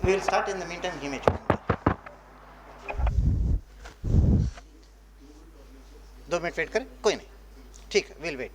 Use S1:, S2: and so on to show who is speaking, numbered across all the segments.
S1: We will start. In the meantime, he may join. 2 minute wait करें, कोई नहीं, ठीक है, विल वेट.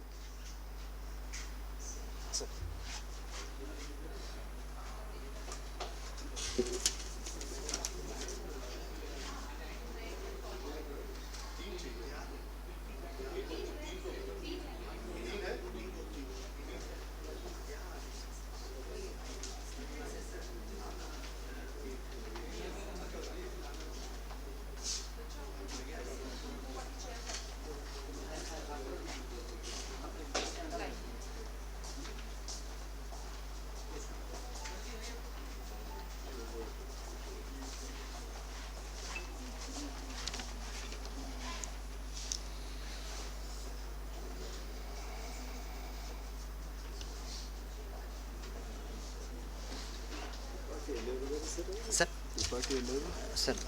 S1: ಸರ್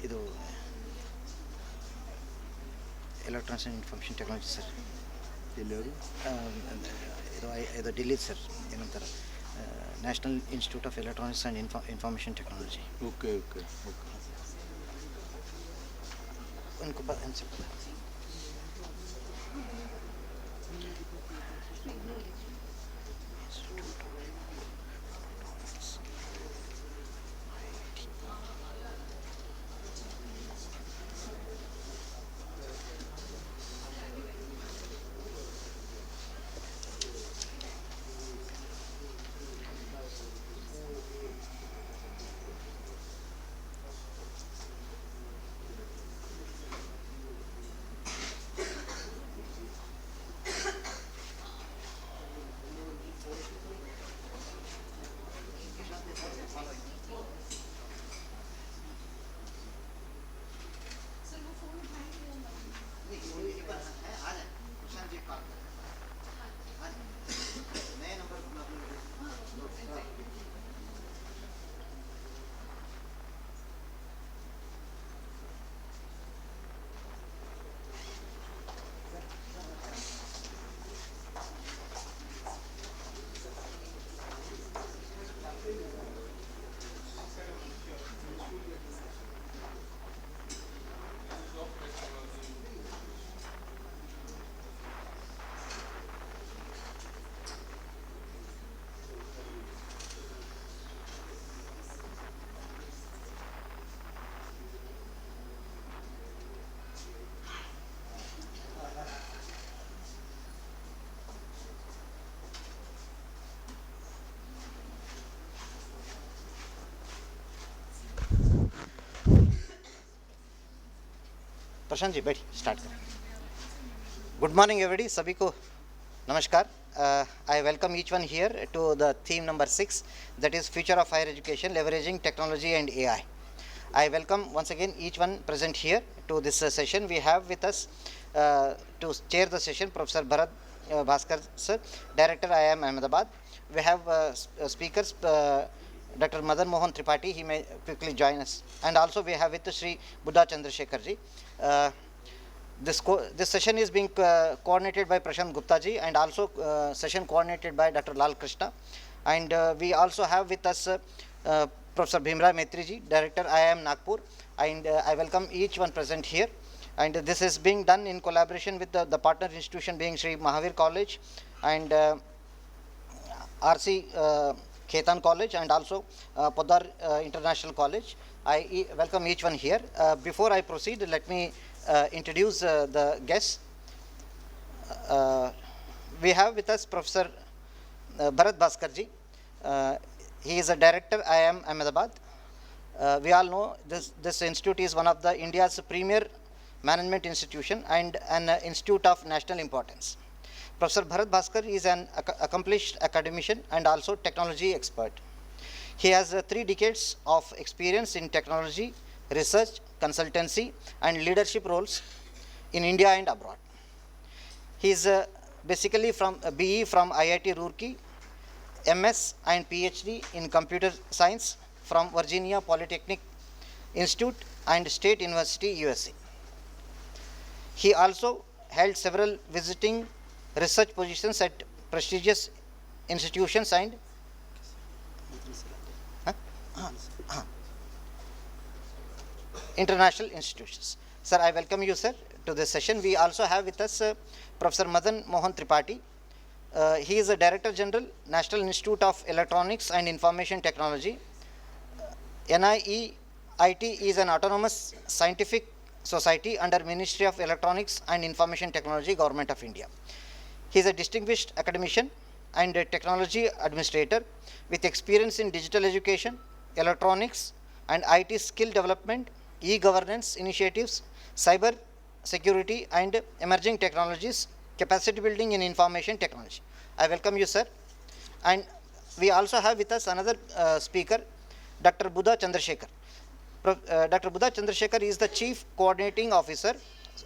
S1: ಇದು electronics and information technology sir.
S2: ಎಲ್ಲರು
S1: ಇದು ఢిల్లీ ಸರ್, ಏನಂತಾರೆ, national institute of electronics and information technology.
S2: Okay okay okay.
S1: उनको इनसे पता है. प्रशांत जी बैठिए, स्टार्ट करें. गुड मॉर्निंग एवरीबॉडी, सभी को नमस्कार. I welcome each one here to the theme number 6, that is future of higher education, leveraging technology and AI. I welcome once again each one present here to this session. We have with us to chair the session Professor Bharat Bhaskar sir, Director IIM Ahmedabad. We have speakers Dr. Madan Mohan Tripathi, he may quickly join us, and also we have with Sri Buddha Chandrasekhar ji. This session is being coordinated by Prashant Gupta ji, and also session coordinated by Dr. Lal Krishna, and we also have with us Professor Bhimra Maitri ji, Director IIM Nagpur, and I welcome each one present here. And this is being done in collaboration with the partner institution being Sri Mahavir College and RC Khetan College, and also Poddar International College. I welcome each one here. Before I proceed, let me introduce the guests. We have with us Professor Bharat Bhaskar ji. He is a director IIM Ahmedabad. We all know this institute is one of the India's premier management institution and an institute of national importance. Professor Bharat Bhaskar is an accomplished academician and also technology expert. He has 3 decades of experience in technology, research, consultancy and leadership roles in India and abroad. He is basically from BE from IIT Roorkee, MS and PhD in computer science from Virginia Polytechnic Institute and State University, USA. He also held several visiting research positions at prestigious institutions and international institutions. Sir, I welcome you, sir, to this session. We also have with us Professor Madan Mohan Tripathi. He is the Director General, National Institute of Electronics and Information Technology. NIEIT is an autonomous scientific society under Ministry of Electronics and Information Technology, Government of India. He is a distinguished academician and a technology administrator with experience in digital education, electronics and IT skill development, e-governance initiatives, cyber security and emerging technologies, capacity building in information technology. I welcome you, sir. And we also have with us another speaker, Dr. Buddha Chandrasekhar. Dr. Buddha Chandrasekhar is the Chief Coordinating Officer,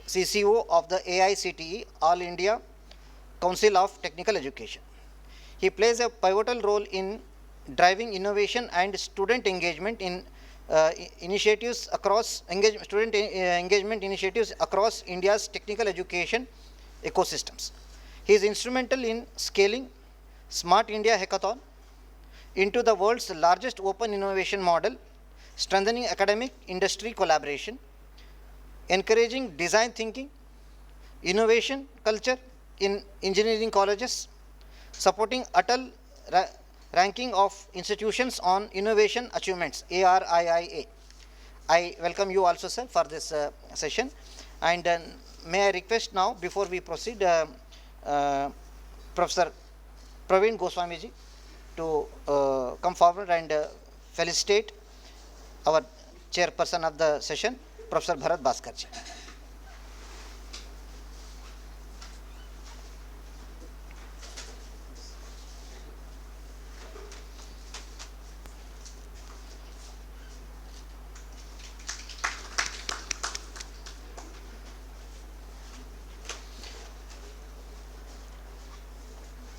S1: CCO of the AICTE, All India Council of Technical Education. He plays a pivotal role in driving innovation and student engagement in initiatives across engagement initiatives across India's technical education ecosystems. He is instrumental in scaling Smart India Hackathon into the world's largest open innovation model, strengthening academic industry collaboration, encouraging design thinking, innovation culture in engineering colleges, supporting Atal ranking of institutions on innovation achievements, ARIIA. I welcome you also, sir, for this session. And may I request now, before we proceed, Professor Praveen Goswamiji to come forward and felicitate our chairperson of the session, Professor Bharat Bhaskarji.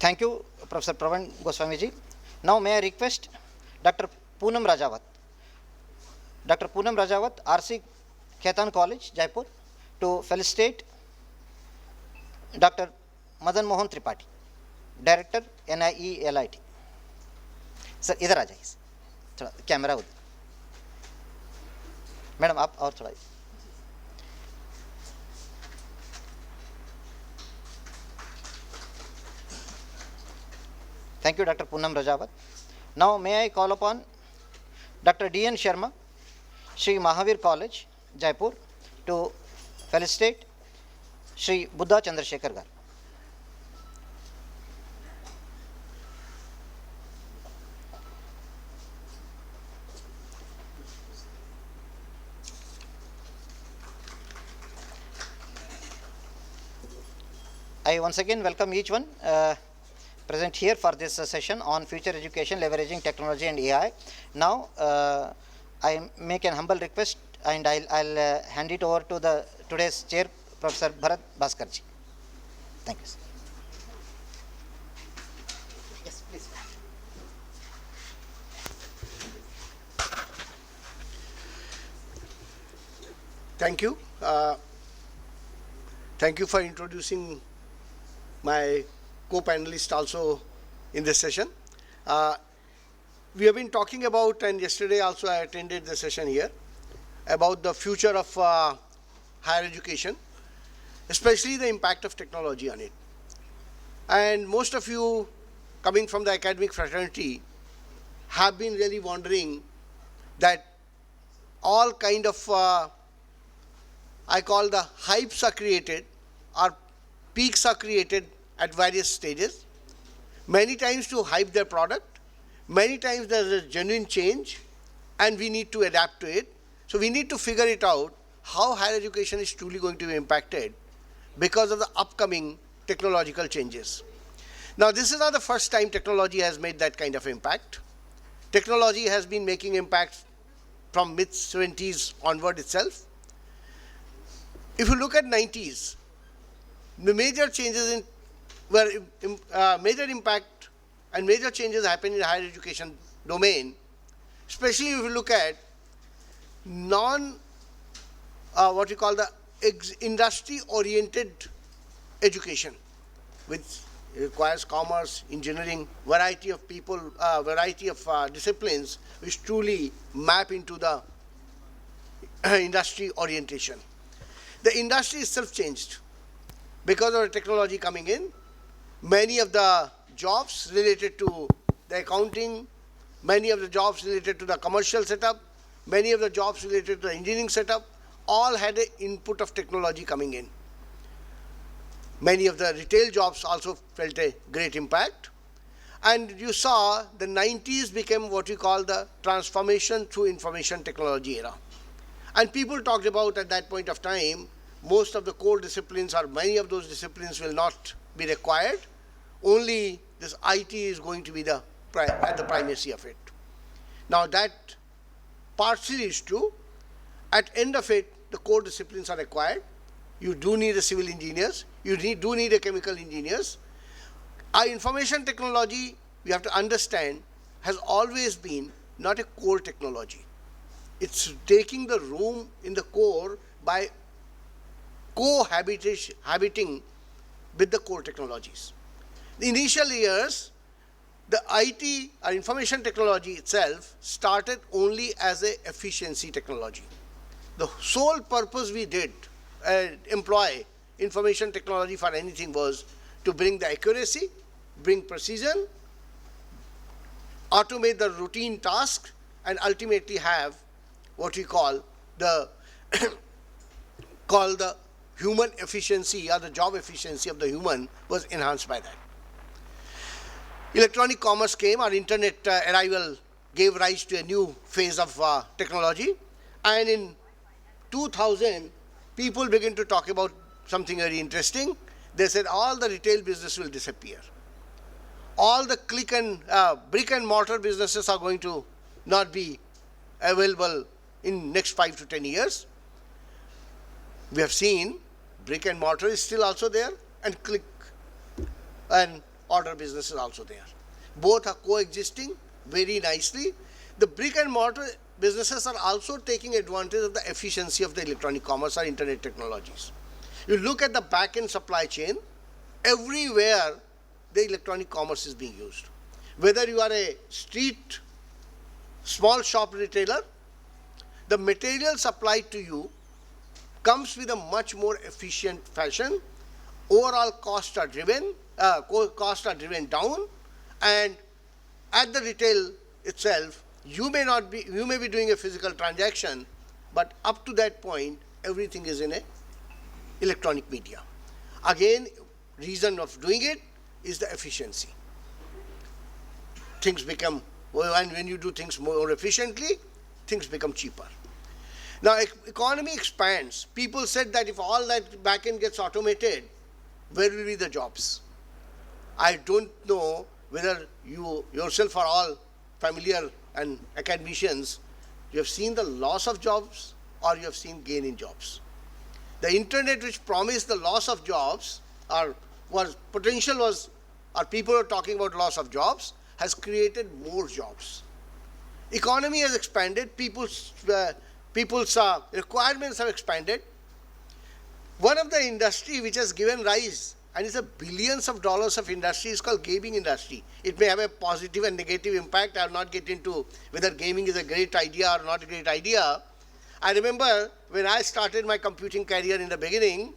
S1: Thank you, Professor Praveen Goswamiji. Now may I request Dr. Poonam Rajawat. Dr. Poonam Rajawat, RC Khaitan College, Jaipur, to felicitate Dr. Madan Mohan Tripathi, Director, NIELIT. Sir इधर आ जाइए, थोड़ा camera उधर, madam आप और थोड़ा. Thank you, Dr. Poonam Rajawat. Now may I call upon Dr. D.N. Sharma, Shri Mahavir College, Jaipur, to felicitate Shri Buddha Chandrasekhar Gar. I once again welcome each one present here for this session on future education leveraging technology and AI. Now I make an humble request and I'll hand it over to the today's chair, Professor Bharat Bhaskarji. Thank you, sir. Yes, please.
S3: Thank you. Thank you for introducing my co-panelist also in this session. We have been talking about, and yesterday also I attended the session here, about the future of higher education, especially the impact of technology on it. And most of you coming from the academic fraternity have been really wondering that all kind of, I call the hypes are created, or peaks are created at various stages. Many times to hype their product, many times there is a genuine change and we need to adapt to it. So we need to figure it out how higher education is truly going to be impacted because of the upcoming technological changes. Now this is not the first time technology has made that kind of impact. Technology has been making impacts from mid-70s onward itself. If you look at 90s, the major changes in major impact and major changes happen in the higher education domain, especially if you look at what we call the industry-oriented education, which it requires commerce, engineering, variety of people, variety of disciplines which truly map into the industry orientation. The industry itself changed because of the technology coming in. Many of the jobs related to the accounting, many of the jobs related to the commercial setup, many of the jobs related to the engineering setup, all had an input of technology coming in. Many of the retail jobs also felt a great impact. And you saw the 90s became what we call the transformation through information technology era. And people talked about at that point of time, most of the core disciplines or many of those disciplines will not be required. Only this IT is going to be at the primacy of it. Now that partially is true. At end of it, the core disciplines are required. You do need a civil engineers. You do need a chemical engineers. Our information technology, we have to understand, has always been not a core technology. It's taking the room in the core by cohabiting with the core technologies. The initial years, the IT or information technology itself started only as a efficiency technology. The sole purpose we did employ information technology for anything was to bring the accuracy, bring precision, automate the routine task, and ultimately have what we call the human efficiency or the job efficiency of the human was enhanced by that. Electronic commerce came, our internet arrival gave rise to a new phase of technology, and in 2000, people began to talk about something very interesting. They said all the retail business will disappear. All the brick and mortar businesses are going to not be available in next 5 to 10 years. We have seen brick and mortar is still also there, and click and order business is also there. Both are coexisting very nicely. The brick and mortar businesses are also taking advantage of the efficiency of the electronic commerce or internet technologies. You look at the back-end supply chain, everywhere the electronic commerce is being used. Whether you are a street, small shop retailer, the material supplied to you comes with a much more efficient fashion. Overall costs are driven down, and at the retail itself, you may be doing a physical transaction, but up to that point, everything is in a electronic media. Again, reason of doing it is the efficiency. Things become, and when you do things more efficiently, things become cheaper. Now, economy expands. People said that if all that back end gets automated, where will be the jobs? I don't know whether you yourself are all familiar and academicians, you have seen the loss of jobs or you have seen gain in jobs. The internet, which promised the loss of jobs, or people are talking about loss of jobs, has created more jobs. Economy has expanded, people's requirements have expanded. One of the industry which has given rise, and it's a billions of dollars of industry, is called gaming industry. It may have a positive and negative impact. I will not get into whether gaming is a great idea or not a great idea. I remember when I started my computing career in the beginning,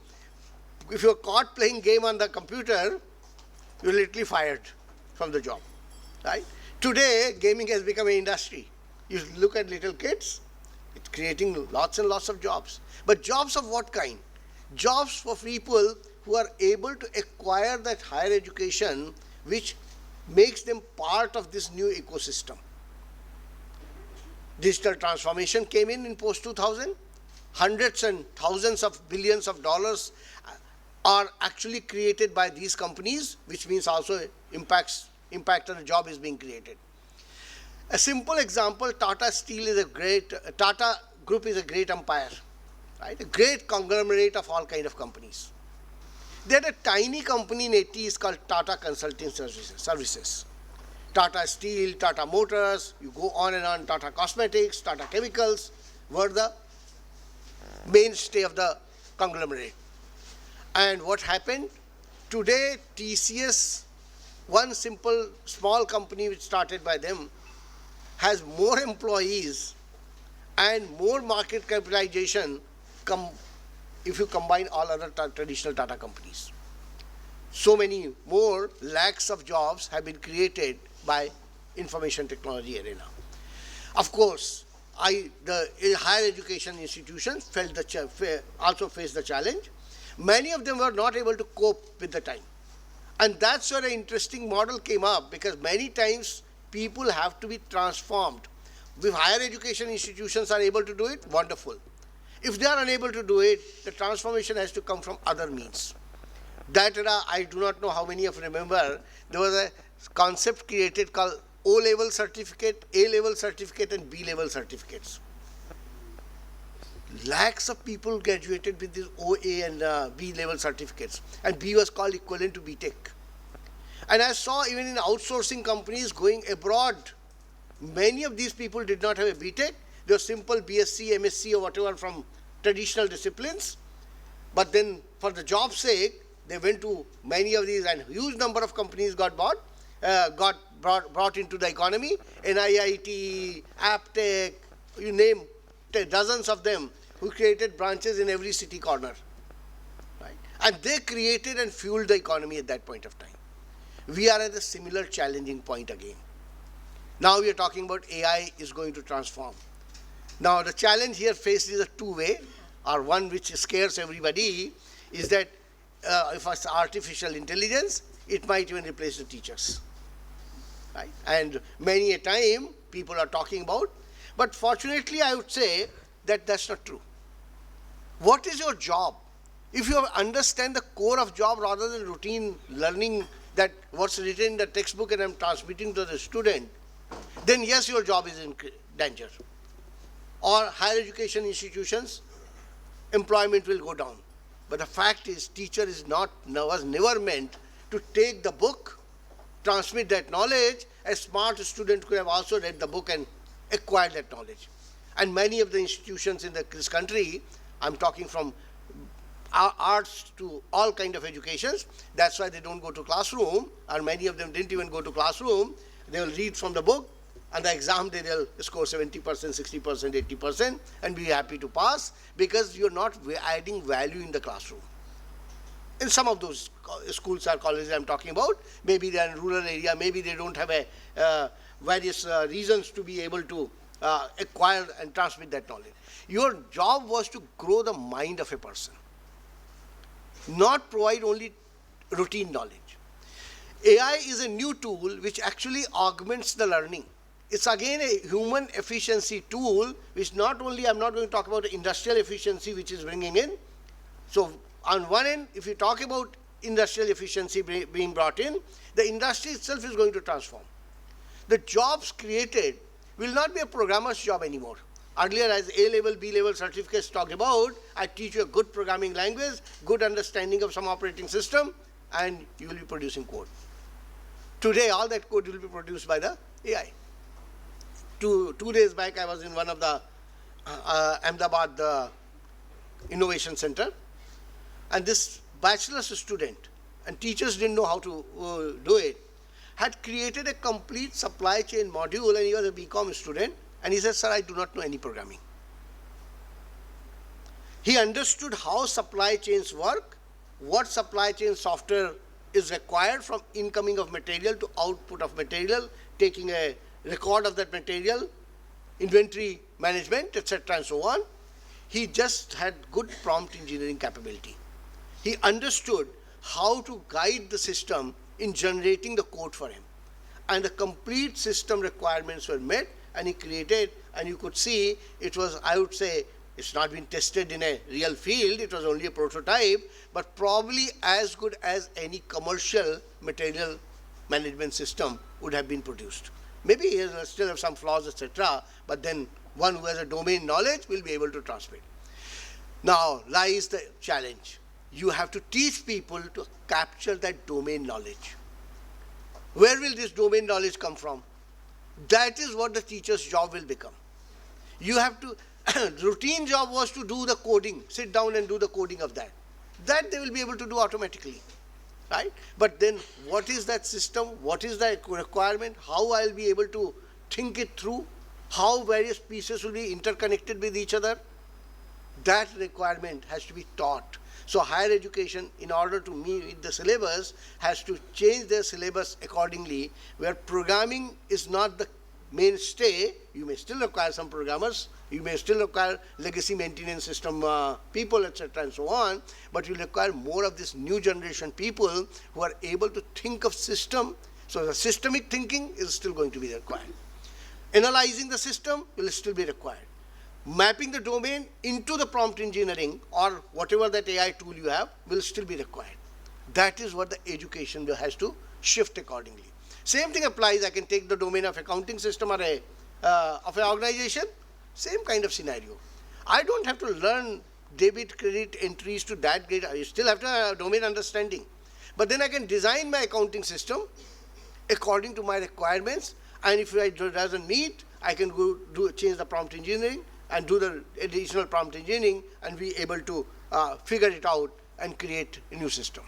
S3: if you were caught playing game on the computer, you were literally fired from the job. Right? Today, gaming has become an industry. You look at little kids, it's creating lots and lots of jobs. But jobs of what kind? Jobs for people who are able to acquire that higher education which makes them part of this new ecosystem. Digital transformation came in post-2000. Hundreds and thousands of billions of dollars are actually created by these companies, which means also impact on the job is being created. A simple example, Tata Group is a great empire, right? A great conglomerate of all kind of companies. They had a tiny company in 80s called Tata Consulting Services. Tata Steel, Tata Motors, you go on and on, Tata Cosmetics, Tata Chemicals were the mainstay of the conglomerate. And what happened? today TCS, one simple small company which started by them, has more employees and more market capitalization if you combine all other traditional Tata companies. So many more lakhs of jobs have been created by information technology arena. Of course, the higher education institutions also faced the challenge. Many of them were not able to cope with the time. And that's where an interesting model came up, because many times people have to be transformed. If higher education institutions are able to do it, wonderful. If they are unable to do it, the transformation has to come from other means. That era, I do not know how many of you remember, there was a concept created called O-level certificate, A-level certificate, and B-level certificates. Lakhs of people graduated with these OA and B-level certificates, and B was called equivalent to B.Tech. And I saw even in outsourcing companies going abroad, many of these people did not have a B.Tech. They were simple BSc, MSc or whatever from traditional disciplines. But then for the job's sake, they went to many of these, and huge number of companies got brought into the economy. NIIT, Aptech, you name dozens of them, who created branches in every city corner. Right? And they created and fueled the economy at that point of time. We are at a similar challenging point again. Now we are talking about AI is going to transform. Now the challenge here faced is a two-way, or one which scares everybody, is that if it's artificial intelligence, it might even replace the teachers. Right? And many a time people are talking about, but fortunately I would say that that's not true. What is your job? If you understand the core of job rather than routine learning, that what's written in the textbook and I'm transmitting to the student, then yes, your job is in danger. Or higher education institutions, employment will go down. But the fact is, teacher was never meant to take the book, transmit that knowledge. A smart student could have also read the book and acquired that knowledge. And many of the institutions in this country, I'm talking from arts to all kind of educations, that's why they don't go to classroom, and many of them didn't even go to classroom. They will read from the book, and the exam they'll score 70%, 60%, 80%, and be happy to pass, because you're not adding value in the classroom. In some of those schools or colleges I'm talking about, maybe they're in rural area, maybe they don't have various reasons to be able to acquire and transmit that knowledge. Your job was to grow the mind of a person, not provide only routine knowledge. AI is a new tool which actually augments the learning. It's again a human efficiency tool, which not only, I'm not going to talk about the industrial efficiency which is bringing in. So on one end, if you talk about industrial efficiency being brought in, the industry itself is going to transform. The jobs created will not be a programmer's job anymore. Earlier, as A-level, B-level certificates talked about, I teach you a good programming language, good understanding of some operating system, and you will be producing code. Today, all that code will be produced by the AI. Two days back, I was in one of the Ahmedabad Innovation Center, and this bachelor's student, and teachers didn't know how to do it, had created a complete supply chain module, and he was a BCom student, and he said, sir, I do not know any programming. He understood how supply chains work, what supply chain software is required from incoming of material to output of material, taking a record of that material, inventory management, etc. and so on. He just had good prompt engineering capability. He understood how to guide the system in generating the code for him. And the complete system requirements were met, and he created, and you could see it was, I would say, it's not been tested in a real field, it was only a prototype, but probably as good as any commercial material management system would have been produced. Maybe he will still have some flaws, etc., but then one who has a domain knowledge will be able to transmit. Now lies the challenge. You have to teach people to capture that domain knowledge. Where will this domain knowledge come from? That is what the teacher's job will become. You have to, routine job was to do the coding, sit down and do the coding of that. That they will be able to do automatically. right? But then what is that system? What is the requirement? How I'll be able to think it through? How various pieces will be interconnected with each other? That requirement has to be taught. So higher education, in order to meet the syllabus, has to change their syllabus accordingly, where programming is not the mainstay. You may still require some programmers, you may still require legacy maintenance system people, etc. and so on, but you require more of this new generation people who are able to think of system. So the systemic thinking is still going to be required. Analyzing the system will still be required. Mapping the domain into the prompt engineering or whatever that AI tool you have will still be required. That is what the education has to shift accordingly. Same thing applies. I can take the domain of accounting system or of an organization, same kind of scenario. I don't have to learn debit, credit entries to that grade. I still have to have domain understanding. But then I can design my accounting system according to my requirements, and if it doesn't meet, I can go change the prompt engineering and do the additional prompt engineering and be able to figure it out and create a new system.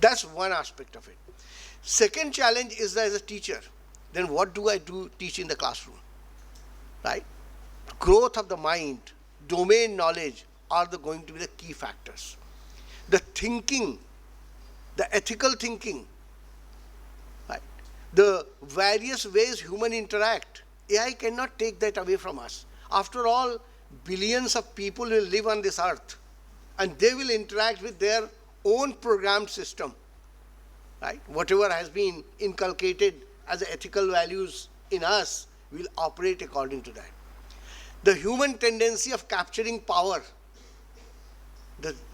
S3: That's one aspect of it. Second challenge is that as a teacher, then what do I teach in the classroom, right? Growth of the mind, domain knowledge are going to be the key factors. The thinking, the ethical thinking, right? The various ways human interact, AI cannot take that away from us. After all, billions of people will live on this earth and they will interact with their own programmed system, right? Whatever has been inculcated as ethical values in us will operate according to that. The human tendency of capturing power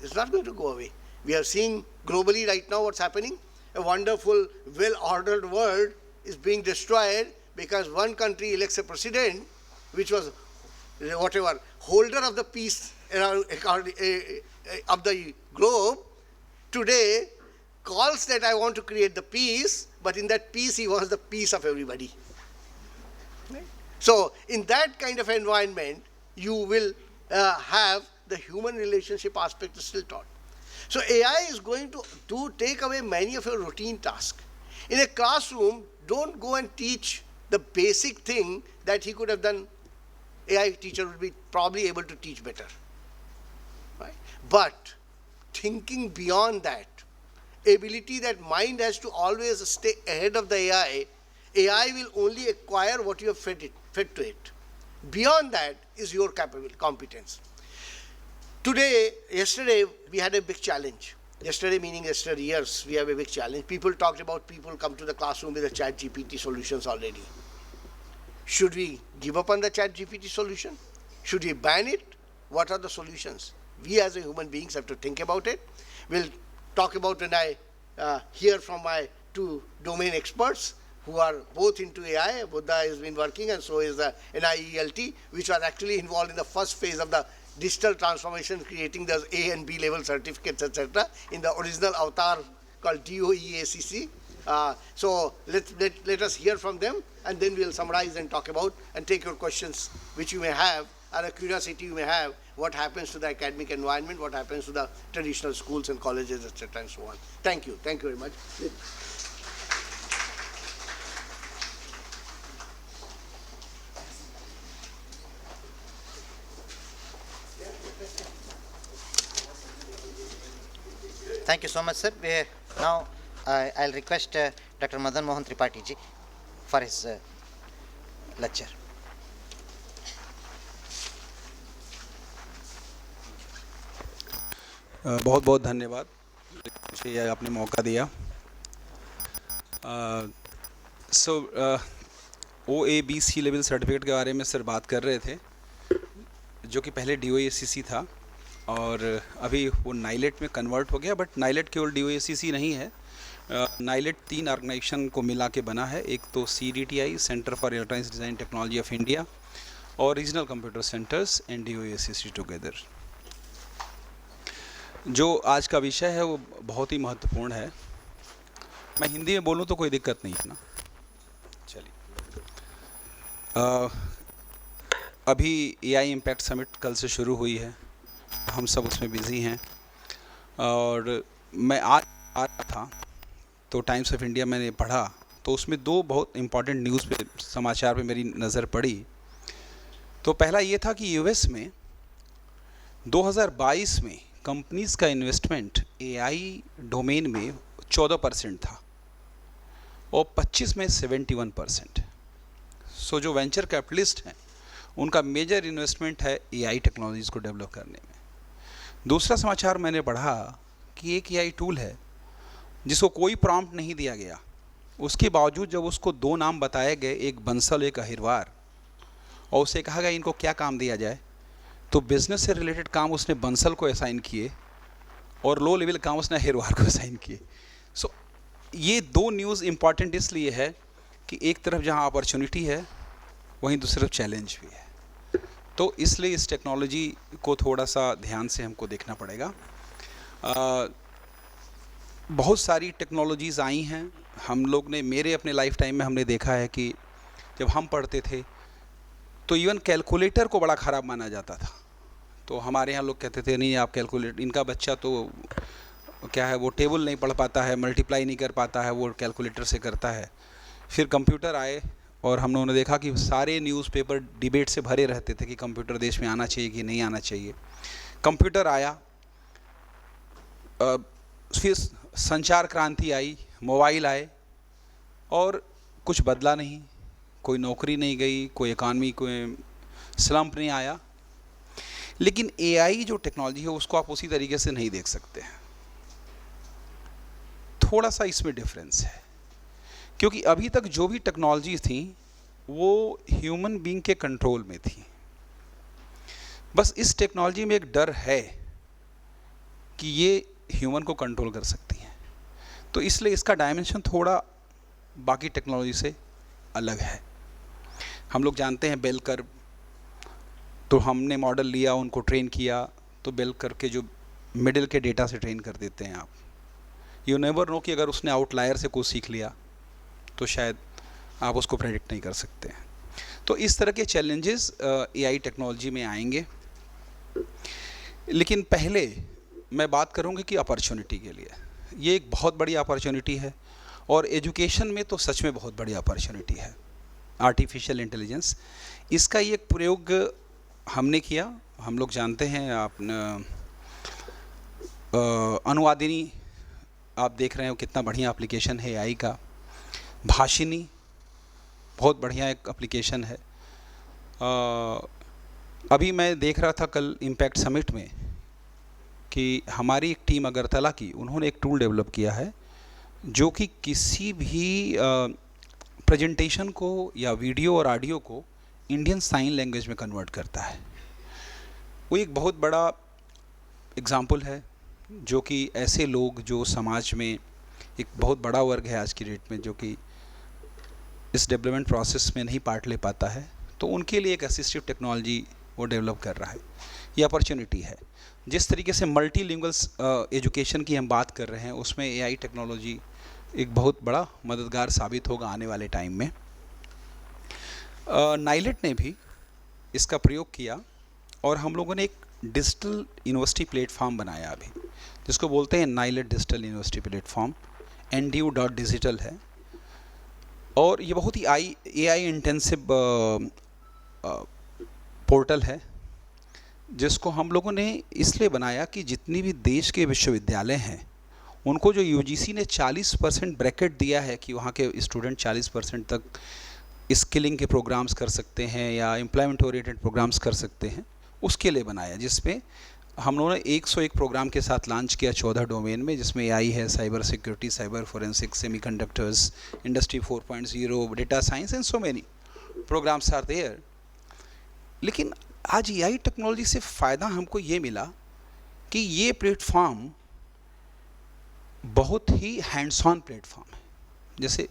S3: is not going to go away. We are seeing globally right now what's happening. A wonderful, well-ordered world is being destroyed because one country elects a president which was whatever, holder of the peace around, of the globe, today calls that I want to create the peace, but in that peace he wants the peace of everybody. Right? So in that kind of environment, you will have the human relationship aspect is still taught. So AI is going to take away many of your routine tasks. In a classroom, don't go and teach the basic thing that he could have done. AI teacher would be probably able to teach better, right? But thinking beyond that, ability that mind has to always stay ahead of the AI, AI will only acquire what you have fed to it. Beyond that is your competence. Yesterday, we had a big challenge. Yesterday meaning yesterday years, we have a big challenge. People talked about people come to the classroom with the ChatGPT solutions already. Should we give up on the ChatGPT solution? Should we ban it? What are the solutions? We as a human beings have to think about it. We'll talk about when I hear from my two domain experts who are both into AI. Buddha has been working and so is the NIELT, which are actually involved in the first phase of the digital transformation, creating the A and B level certificates, etc. in the original avatar called DOEACC. So let us hear from them, and then we'll summarize and talk about and take your questions which you may have, or a curiosity you may have, what happens to the academic environment, what happens to the traditional schools and colleges, etc. and so on. Thank you very much.
S1: Thank you so much, sir. Now, I'll request Dr. Madan Mohan Tripathi ji for his lecture.
S4: बहुत बहुत धन्यवाद मुझे यह आपने मौका दिया. OABC level certificate के बारे में सर बात कर रहे थे, जो कि पहले DOACC था और अभी वो नाइलेट में कन्वर्ट हो गया. बट नाइलेट केवल DOACC नहीं है. नाइलेट 3 ऑर्गेनाइजेशन को मिला के बना है. एक तो CDTI, centre for electronics design technology of India, और regional computer centres and DOACC together. जो आज का विषय है वो बहुत ही महत्वपूर्ण है. मैं हिंदी में बोलूँ तो कोई दिक्कत नहीं है ना? चलिए. अभी AI इम्पैक्ट समिट कल से शुरू हुई है, हम सब उसमें बिज़ी हैं. और मैं आ रहा था तो टाइम्स ऑफ इंडिया मैंने पढ़ा, तो उसमें दो बहुत इम्पॉर्टेंट न्यूज़ पे समाचार पे मेरी नज़र पड़ी। तो पहला ये था कि यूएस में 2022 में कंपनीज़ का इन्वेस्टमेंट एआई डोमेन में 14% था और 25 में 71%। सो जो वेंचर कैपिटलिस्ट हैं उनका मेजर इन्वेस्टमेंट है एआई टेक्नोलॉजीज़ को डेवलप करने में। दूसरा समाचार मैंने पढ़ा कि एक एआई टूल है जिसको कोई प्रॉम्प्ट नहीं दिया गया, उसके बावजूद जब उसको दो नाम बताए गए, एक बंसल एक अहिरवार, और उसे कहा गया इनको क्या काम दिया जाए, तो बिज़नेस से रिलेटेड काम उसने बंसल को असाइन किए और लो लेवल काम उसने अहिरवार को असाइन किए। सो ये दो न्यूज़ इम्पॉर्टेंट इसलिए है कि एक तरफ जहाँ अपॉर्चुनिटी है वहीं दूसरी तरफ चैलेंज भी है, तो इसलिए इस टेक्नोलॉजी को थोड़ा सा ध्यान से हमको देखना पड़ेगा। बहुत सारी टेक्नोलॉजीज़ आई हैं, हम लोग ने मेरे अपने लाइफ टाइम में हमने देखा है कि जब हम पढ़ते थे तो इवन कैलकुलेटर को बड़ा ख़राब माना जाता था। तो हमारे यहाँ लोग कहते थे नहीं आप कैलकुलेटर, इनका बच्चा तो क्या है वो टेबल नहीं पढ़ पाता है, मल्टीप्लाई नहीं कर पाता है, वो कैलकुलेटर से करता है। फिर कंप्यूटर आए और हम लोगों ने देखा कि सारे न्यूज़पेपर डिबेट से भरे रहते थे कि कंप्यूटर देश में आना चाहिए कि नहीं आना चाहिए। कंप्यूटर आया, फिर संचार क्रांति आई, मोबाइल आए और कुछ बदला नहीं, कोई नौकरी नहीं गई, कोई इकॉनमी कोई स्लम्प नहीं आया। लेकिन एआई जो टेक्नोलॉजी है उसको आप उसी तरीके से नहीं देख सकते हैं, थोड़ा सा इसमें डिफरेंस है, क्योंकि अभी तक जो भी टेक्नोलॉजी थी वो ह्यूमन बीइंग के कंट्रोल में थी। बस इस टेक्नोलॉजी में एक डर है कि ये ह्यूमन को कंट्रोल कर सकती है, तो इसलिए इसका डायमेंशन थोड़ा बाकी टेक्नोलॉजी से अलग है। हम लोग जानते हैं बेल कर्व, तो हमने मॉडल लिया, उनको ट्रेन किया, तो बेल कर्व के जो मिडिल के डेटा से ट्रेन कर देते हैं आप। यू नेवर नो कि अगर उसने आउटलायर से कुछ सीख लिया तो शायद आप उसको प्रेडिक्ट नहीं कर सकते हैं। तो इस तरह के चैलेंजेस एआई टेक्नोलॉजी में आएंगे। लेकिन पहले मैं बात करूँगी कि अपॉर्चुनिटी के लिए, ये एक बहुत बड़ी अपॉर्चुनिटी है और एजुकेशन में तो सच में बहुत बड़ी अपॉर्चुनिटी है। आर्टिफिशियल इंटेलिजेंस, इसका ये प्रयोग हमने किया। हम लोग जानते हैं अनुवादिनी आप देख रहे हो कितना बढ़िया एप्लीकेशन है एआई का। भाषिनी बहुत बढ़िया एक एप्लीकेशन है। अभी मैं देख रहा था कल इम्पैक्ट समिट में कि हमारी एक टीम अगरतला की, उन्होंने एक टूल डेवलप किया है जो कि किसी भी प्रेजेंटेशन को या वीडियो और ऑडियो को इंडियन साइन लैंग्वेज में कन्वर्ट करता है। वो एक बहुत बड़ा एग्जाम्पल है जो कि ऐसे लोग जो समाज में एक बहुत बड़ा वर्ग है आज की डेट में जो कि इस डेवलपमेंट प्रोसेस में नहीं पार्ट ले पाता है, तो उनके लिए एक असिस्टिव टेक्नोलॉजी वो डेवलप कर रहा है। ये अपॉर्चुनिटी है। जिस तरीके से मल्टीलिंगुअल एजुकेशन की हम बात कर रहे हैं उसमें एआई टेक्नोलॉजी एक बहुत बड़ा मददगार साबित होगा आने वाले टाइम में। नाइलेट ने भी इसका प्रयोग किया और हम लोगों ने एक डिजिटल यूनिवर्सिटी प्लेटफॉर्म बनाया अभी, जिसको बोलते हैं NIELIT digital university platform, ndu.digital है। और ये बहुत ही एआई इंटेंसिव पोर्टल है जिसको हम लोगों ने इसलिए बनाया कि जितनी भी देश के विश्वविद्यालय हैं उनको जो यूजीसी ने 40% ब्रैकेट दिया है कि वहाँ के स्टूडेंट 40% तक स्किलिंग के प्रोग्राम्स कर सकते हैं या एम्प्लॉयमेंट ओरिएंटेड प्रोग्राम्स कर सकते हैं, उसके लिए बनाया, जिसमें हम लोगों ने 101 प्रोग्राम के साथ लॉन्च किया 14 डोमेन में, जिसमें एआई है, cyber security, cyber forensics, semiconductors, industry 4.0, data science and so many programs are there. लेकिन आज एआई टेक्नोलॉजी से फ़ायदा हमको ये मिला कि ये प्लेटफॉर्म बहुत ही हैंड्स ऑन प्लेटफॉर्म है। जैसे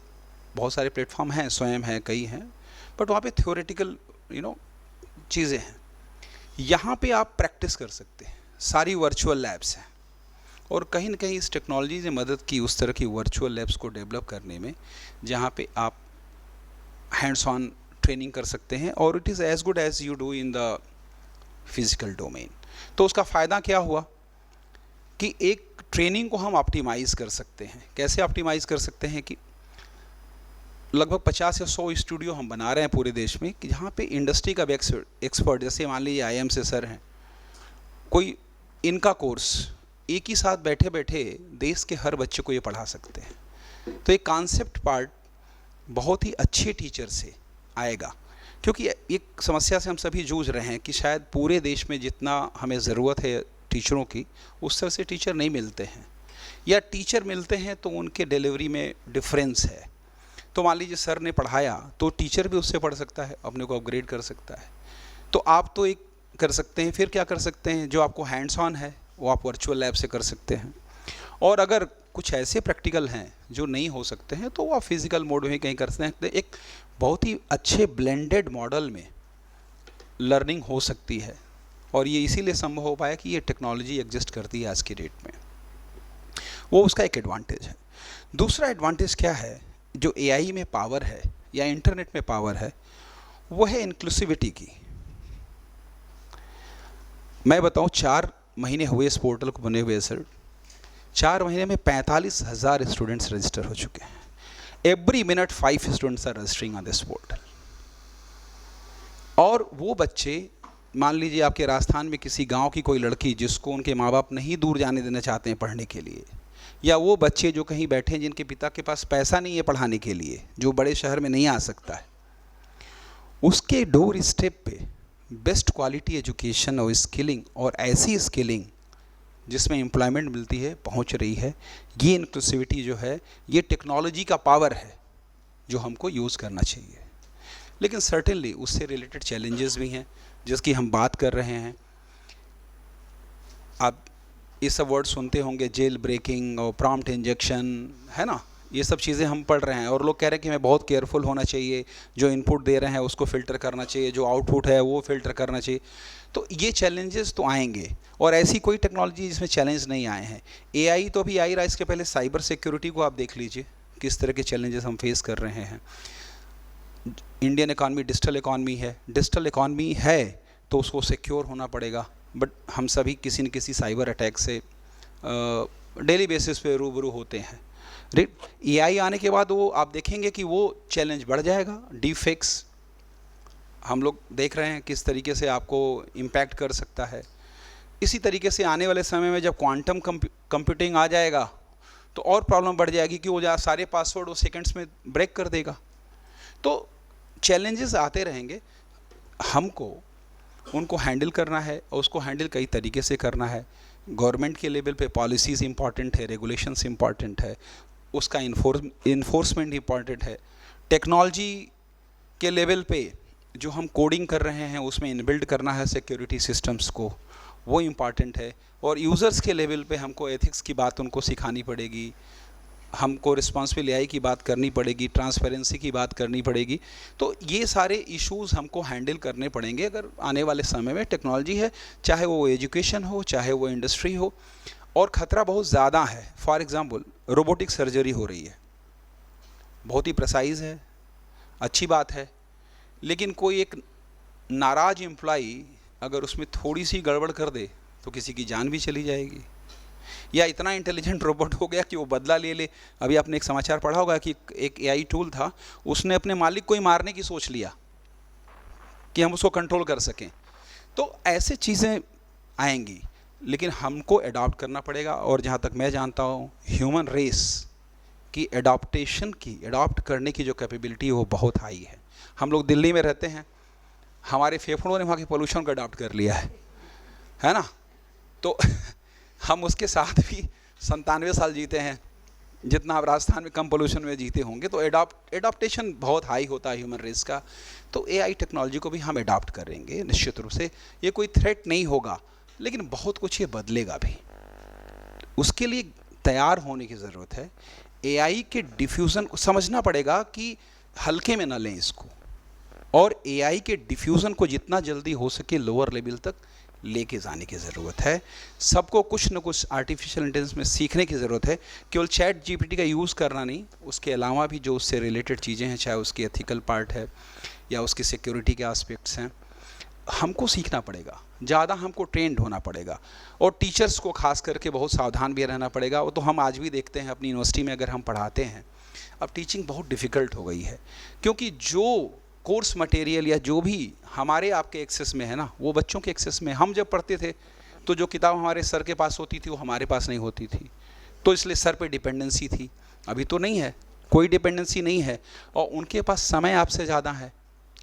S4: बहुत सारे प्लेटफॉर्म हैं, स्वयं हैं, कई हैं, बट वहाँ पे थ्योरेटिकल चीज़ें हैं। यहाँ पे आप प्रैक्टिस कर सकते हैं, सारी वर्चुअल लैब्स हैं और कहीं ना कहीं इस टेक्नोलॉजी ने मदद की उस तरह की वर्चुअल लैब्स को डेवलप करने में जहाँ पे आप हैंड्स ऑन ट्रेनिंग कर सकते हैं और it is as good as you do in the physical domain. तो उसका फ़ायदा क्या हुआ कि एक ट्रेनिंग को हम ऑप्टिमाइज़ कर सकते हैं। कैसे ऑप्टिमाइज़ कर सकते हैं कि लगभग 50 या 100 स्टूडियो हम बना रहे हैं पूरे देश में कि जहाँ पे इंडस्ट्री का एक्सपर्ट, जैसे मान लीजिए IIM से सर हैं, कोई इनका कोर्स एक ही साथ बैठे बैठे देश के हर बच्चे को ये पढ़ा सकते हैं। तो एक कॉन्सेप्ट पार्ट बहुत ही अच्छे टीचर से आएगा, क्योंकि एक समस्या से हम सभी जूझ रहे हैं कि शायद पूरे देश में जितना हमें ज़रूरत है टीचरों की, उस तरह से टीचर नहीं मिलते हैं, या टीचर मिलते हैं तो उनके डिलीवरी में डिफरेंस है। तो मान लीजिए सर ने पढ़ाया तो टीचर भी उससे पढ़ सकता है, अपने को अपग्रेड कर सकता है। तो आप तो एक कर सकते हैं, फिर क्या कर सकते हैं, जो आपको हैंड्स ऑन है वो आप वर्चुअल लैब से कर सकते हैं, और अगर कुछ ऐसे प्रैक्टिकल हैं जो नहीं हो सकते हैं तो वो आप फिज़िकल मोड में कहीं कर सकते हैं। एक बहुत ही अच्छे ब्लेंडेड मॉडल में लर्निंग हो सकती है, और ये इसीलिए संभव हो पाया कि ये टेक्नोलॉजी एग्जिस्ट करती है आज की डेट में। वो उसका एक एडवांटेज है। दूसरा एडवांटेज क्या है, जो AI में पावर है या इंटरनेट में पावर है, वो है इंक्लूसिविटी की। मैं बताऊं, 4 महीने हुए इस पोर्टल को बने हुए सर, 4 महीने में 45,000 स्टूडेंट्स रजिस्टर हो चुके हैं। Every minute 5 students are registering on this portal. और वो बच्चे, मान लीजिए आपके राजस्थान में किसी गांव की कोई लड़की जिसको उनके माँ बाप नहीं दूर जाने देना चाहते हैं पढ़ने के लिए, या वो बच्चे जो कहीं बैठे हैं जिनके पिता के पास पैसा नहीं है पढ़ाने के लिए, जो बड़े शहर में नहीं आ सकता है, उसके डोर स्टेप पे बेस्ट क्वालिटी एजुकेशन और स्किलिंग, और ऐसी स्किलिंग जिसमें एम्प्लॉयमेंट मिलती है, पहुंच रही है। ये इंक्लूसिविटी जो है, ये टेक्नोलॉजी का पावर है जो हमको यूज़ करना चाहिए। लेकिन सर्टेनली उससे रिलेटेड चैलेंजेस भी हैं जिसकी हम बात कर रहे हैं। आप ये सब वर्ड सुनते होंगे, जेल ब्रेकिंग और प्रॉम्प्ट इंजेक्शन, है ना, ये सब चीज़ें हम पढ़ रहे हैं, और लोग कह रहे हैं कि हमें बहुत केयरफुल होना चाहिए, जो इनपुट दे रहे हैं उसको फ़िल्टर करना चाहिए, जो आउटपुट है वो फ़िल्टर करना चाहिए। तो ये चैलेंजेस तो आएंगे, और ऐसी कोई टेक्नोलॉजी जिसमें चैलेंज नहीं आए हैं। AI तो अभी आ ही रहा है, इसके पहले साइबर सिक्योरिटी को आप देख लीजिए, किस तरह के चैलेंजेस हम फेस कर रहे हैं। इंडियन इकॉनमी डिजिटल इकॉनमी है, डिजिटल इकॉनमी है तो उसको सिक्योर होना पड़ेगा, बट हम सभी किसी न किसी साइबर अटैक से डेली बेसिस पे रूबरू होते हैं। AI आने के बाद वो आप देखेंगे कि वो चैलेंज बढ़ जाएगा। डीफेक्स हम लोग देख रहे हैं किस तरीके से आपको इम्पैक्ट कर सकता है। इसी तरीके से आने वाले समय में जब क्वांटम कंप्यूटिंग आ जाएगा तो और प्रॉब्लम बढ़ जाएगी कि वो जहाँ सारे पासवर्ड वो सेकंड्स में ब्रेक कर देगा। तो चैलेंजेस आते रहेंगे, हमको उनको हैंडल करना है, और उसको हैंडल कई तरीके से करना है। गवर्नमेंट के लेवल पे पॉलिसीज़ इंपॉर्टेंट है, रेगुलेशंस इंपॉर्टेंट है, उसका इन्फोर्समेंट इंपॉर्टेंट है। टेक्नोलॉजी के लेवल पे जो हम कोडिंग कर रहे हैं उसमें इनबिल्ड करना है सिक्योरिटी सिस्टम्स को, वो इम्पॉर्टेंट है। और यूज़र्स के लेवल पे हमको एथिक्स की बात उनको सिखानी पड़ेगी, हमको रिस्पॉन्सिबल AI की बात करनी पड़ेगी, ट्रांसपेरेंसी की बात करनी पड़ेगी। तो ये सारे इश्यूज़ हमको हैंडल करने पड़ेंगे अगर आने वाले समय में टेक्नोलॉजी है, चाहे वो एजुकेशन हो, चाहे वो इंडस्ट्री हो। और ख़तरा बहुत ज़्यादा है। फॉर एग्ज़ाम्पल रोबोटिक सर्जरी हो रही है, बहुत ही प्रिसाइज़ है, अच्छी बात है, लेकिन कोई एक नाराज़ एम्प्लॉई अगर उसमें थोड़ी सी गड़बड़ कर दे तो किसी की जान भी चली जाएगी। या इतना इंटेलिजेंट रोबोट हो गया कि वो बदला ले ले। अभी आपने एक समाचार पढ़ा होगा कि एक AI टूल था, उसने अपने मालिक को ही मारने की सोच लिया कि हम उसको कंट्रोल कर सकें। तो ऐसे चीज़ें आएंगी, लेकिन हमको अडॉप्ट करना पड़ेगा। और जहाँ तक मैं जानता हूँ, ह्यूमन रेस की अडॉप्ट करने की जो कैपेबिलिटी है वो बहुत हाई है। हम लोग दिल्ली में रहते हैं, हमारे फेफड़ों ने वहाँ के पोल्यूशन को अडॉप्ट कर लिया है ना। तो हम उसके साथ भी 97 साल जीते हैं, जितना आप राजस्थान में कम पोल्यूशन में जीते होंगे। तो एडॉप्टेशन बहुत हाई होता है ह्यूमन रेस का। तो AI टेक्नोलॉजी को भी हम अडॉप्ट करेंगे निश्चित रूप से। ये कोई थ्रेट नहीं होगा, लेकिन बहुत कुछ ये बदलेगा भी। उसके लिए तैयार होने की ज़रूरत है। AI के डिफ्यूज़न को समझना पड़ेगा कि हल्के में ना लें इसको, और AI के डिफ्यूज़न को जितना जल्दी हो सके लोअर लेवल तक लेके जाने की ज़रूरत है। सबको कुछ न कुछ आर्टिफिशियल इंटेलिजेंस में सीखने की ज़रूरत है। केवल ChatGPT का यूज़ करना नहीं, उसके अलावा भी जो उससे रिलेटेड चीज़ें हैं, चाहे उसकी एथिकल पार्ट है या उसकी सिक्योरिटी के एस्पेक्ट्स हैं, हमको सीखना पड़ेगा। ज़्यादा हमको ट्रेंड होना पड़ेगा और टीचर्स को खास करके बहुत सावधान भी रहना पड़ेगा। वो तो हम आज भी देखते हैं अपनी यूनिवर्सिटी में अगर हम पढ़ाते हैं, अब टीचिंग बहुत डिफ़िकल्ट हो गई है, क्योंकि जो कोर्स मटेरियल या जो भी हमारे आपके एक्सेस में है ना, वो बच्चों के एक्सेस में। हम जब पढ़ते थे तो जो किताब हमारे सर के पास होती थी वो हमारे पास नहीं होती थी, तो इसलिए सर पे डिपेंडेंसी थी। अभी तो नहीं है, कोई डिपेंडेंसी नहीं है, और उनके पास समय आपसे ज़्यादा है,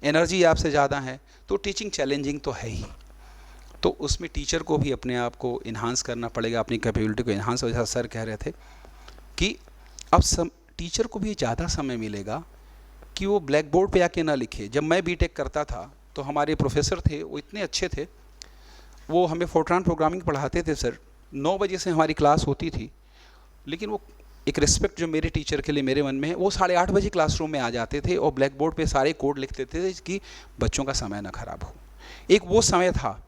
S4: एनर्जी आपसे ज़्यादा है, तो टीचिंग चैलेंजिंग तो है ही। तो उसमें टीचर को भी अपने आप को इन्हांस करना पड़ेगा, अपनी कैपेबिलिटी को इन्हांस। जैसा सर कह रहे थे कि अब टीचर को भी ज़्यादा समय मिलेगा कि वो ब्लैक बोर्ड पे आके ना लिखे। जब मैं बीटेक करता था तो हमारे प्रोफेसर थे, वो इतने अच्छे थे, वो हमें फोर्ट्रान प्रोग्रामिंग पढ़ाते थे सर। 9 बजे से हमारी क्लास होती थी, लेकिन वो एक रिस्पेक्ट जो मेरे टीचर के लिए मेरे मन में है, वो 8:30 बजे क्लासरूम में आ जाते थे और ब्लैक बोर्ड पे सारे कोड लिख देते थे कि बच्चों का समय ना खराब हो। एक वो समय था,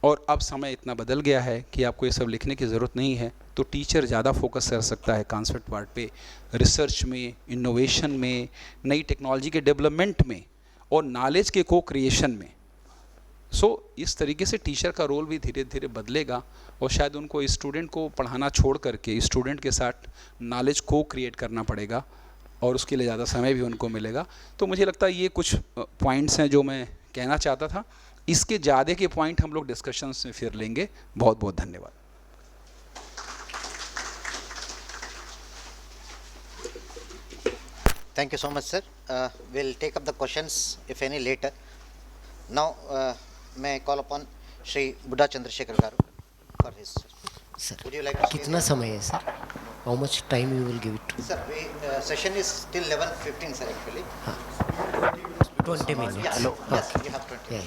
S4: और अब समय इतना बदल गया है कि आपको ये सब लिखने की ज़रूरत नहीं है। तो टीचर ज़्यादा फोकस कर सकता है कॉन्सेप्ट पार्ट पे, रिसर्च में, इनोवेशन में, नई टेक्नोलॉजी के डेवलपमेंट में और नॉलेज के को क्रिएशन में। इस तरीके से टीचर का रोल भी धीरे धीरे बदलेगा, और शायद उनको स्टूडेंट को पढ़ाना छोड़ करके स्टूडेंट के साथ नॉलेज को क्रिएट करना पड़ेगा, और उसके लिए ज़्यादा समय भी उनको मिलेगा। तो मुझे लगता है ये कुछ पॉइंट्स हैं जो मैं कहना चाहता था। इसके ज़्यादा के पॉइंट हम लोग डिस्कशंस में फिर लेंगे। बहुत बहुत धन्यवाद।
S1: Thank you so much, sir. We'll take up the questions, if any, later. Now, may I call upon Shri Buddha Chandrasekhar Garu for his.
S5: Sir
S1: Would you like to?
S5: कितना समय है sir? How much time you will give it?
S1: Sir, session is till 11:15, sir. Actually.
S5: 20 minutes.
S1: Yes. Yes. You have 20.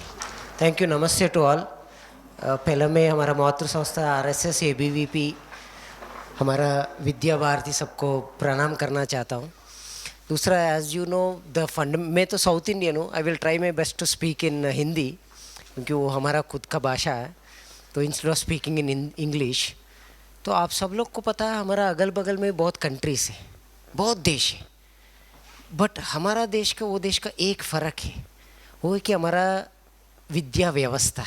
S5: Thank you. नमस्ते to all. पहले मैं हमारा मातृ संस्था RSS ABVP हमारा विद्या भारती सबको प्रणाम करना चाहता हूँ. दूसरा, as you know the fund, मैं तो साउथ इंडियन हूँ. I will try my best to speak in Hindi, क्योंकि वो हमारा खुद का भाषा है. तो instead of speaking in English, तो आप सब लोग को पता है हमारा अगल बगल में बहुत कंट्रीज है, बहुत देश है. बट हमारा देश का वो देश का एक फ़र्क है, वो है कि हमारा विद्या व्यवस्था,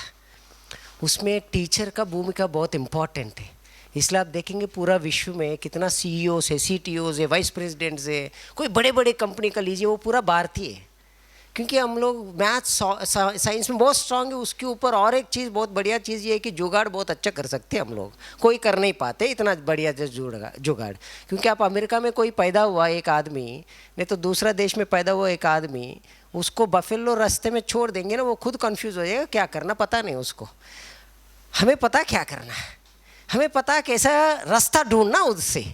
S5: उसमें टीचर का भूमिका बहुत इम्पॉर्टेंट है. इसलिए आप देखेंगे पूरा विश्व में कितना CEOs है, CTOs है, वाइस प्रेसिडेंट्स है, कोई बड़े बड़े कंपनी का लीजिए, वो पूरा भारतीय है. क्योंकि हम लोग मैथ्स साइंस में बहुत स्ट्रांग है. उसके ऊपर और एक चीज़, बहुत बढ़िया चीज़ ये है कि जुगाड़ बहुत अच्छा कर सकते हैं हम लोग. कोई कर नहीं पाते इतना बढ़िया जुगाड़. क्योंकि आप अमेरिका में कोई पैदा हुआ एक आदमी, नहीं तो दूसरा देश में पैदा हुआ एक आदमी, उसको बफेलो रास्ते में छोड़ देंगे ना, वो खुद कंफ्यूज हो जाएगा, क्या करना पता नहीं उसको. हमें पता क्या करना है, हमें पता कैसा रास्ता ढूंढना उससे.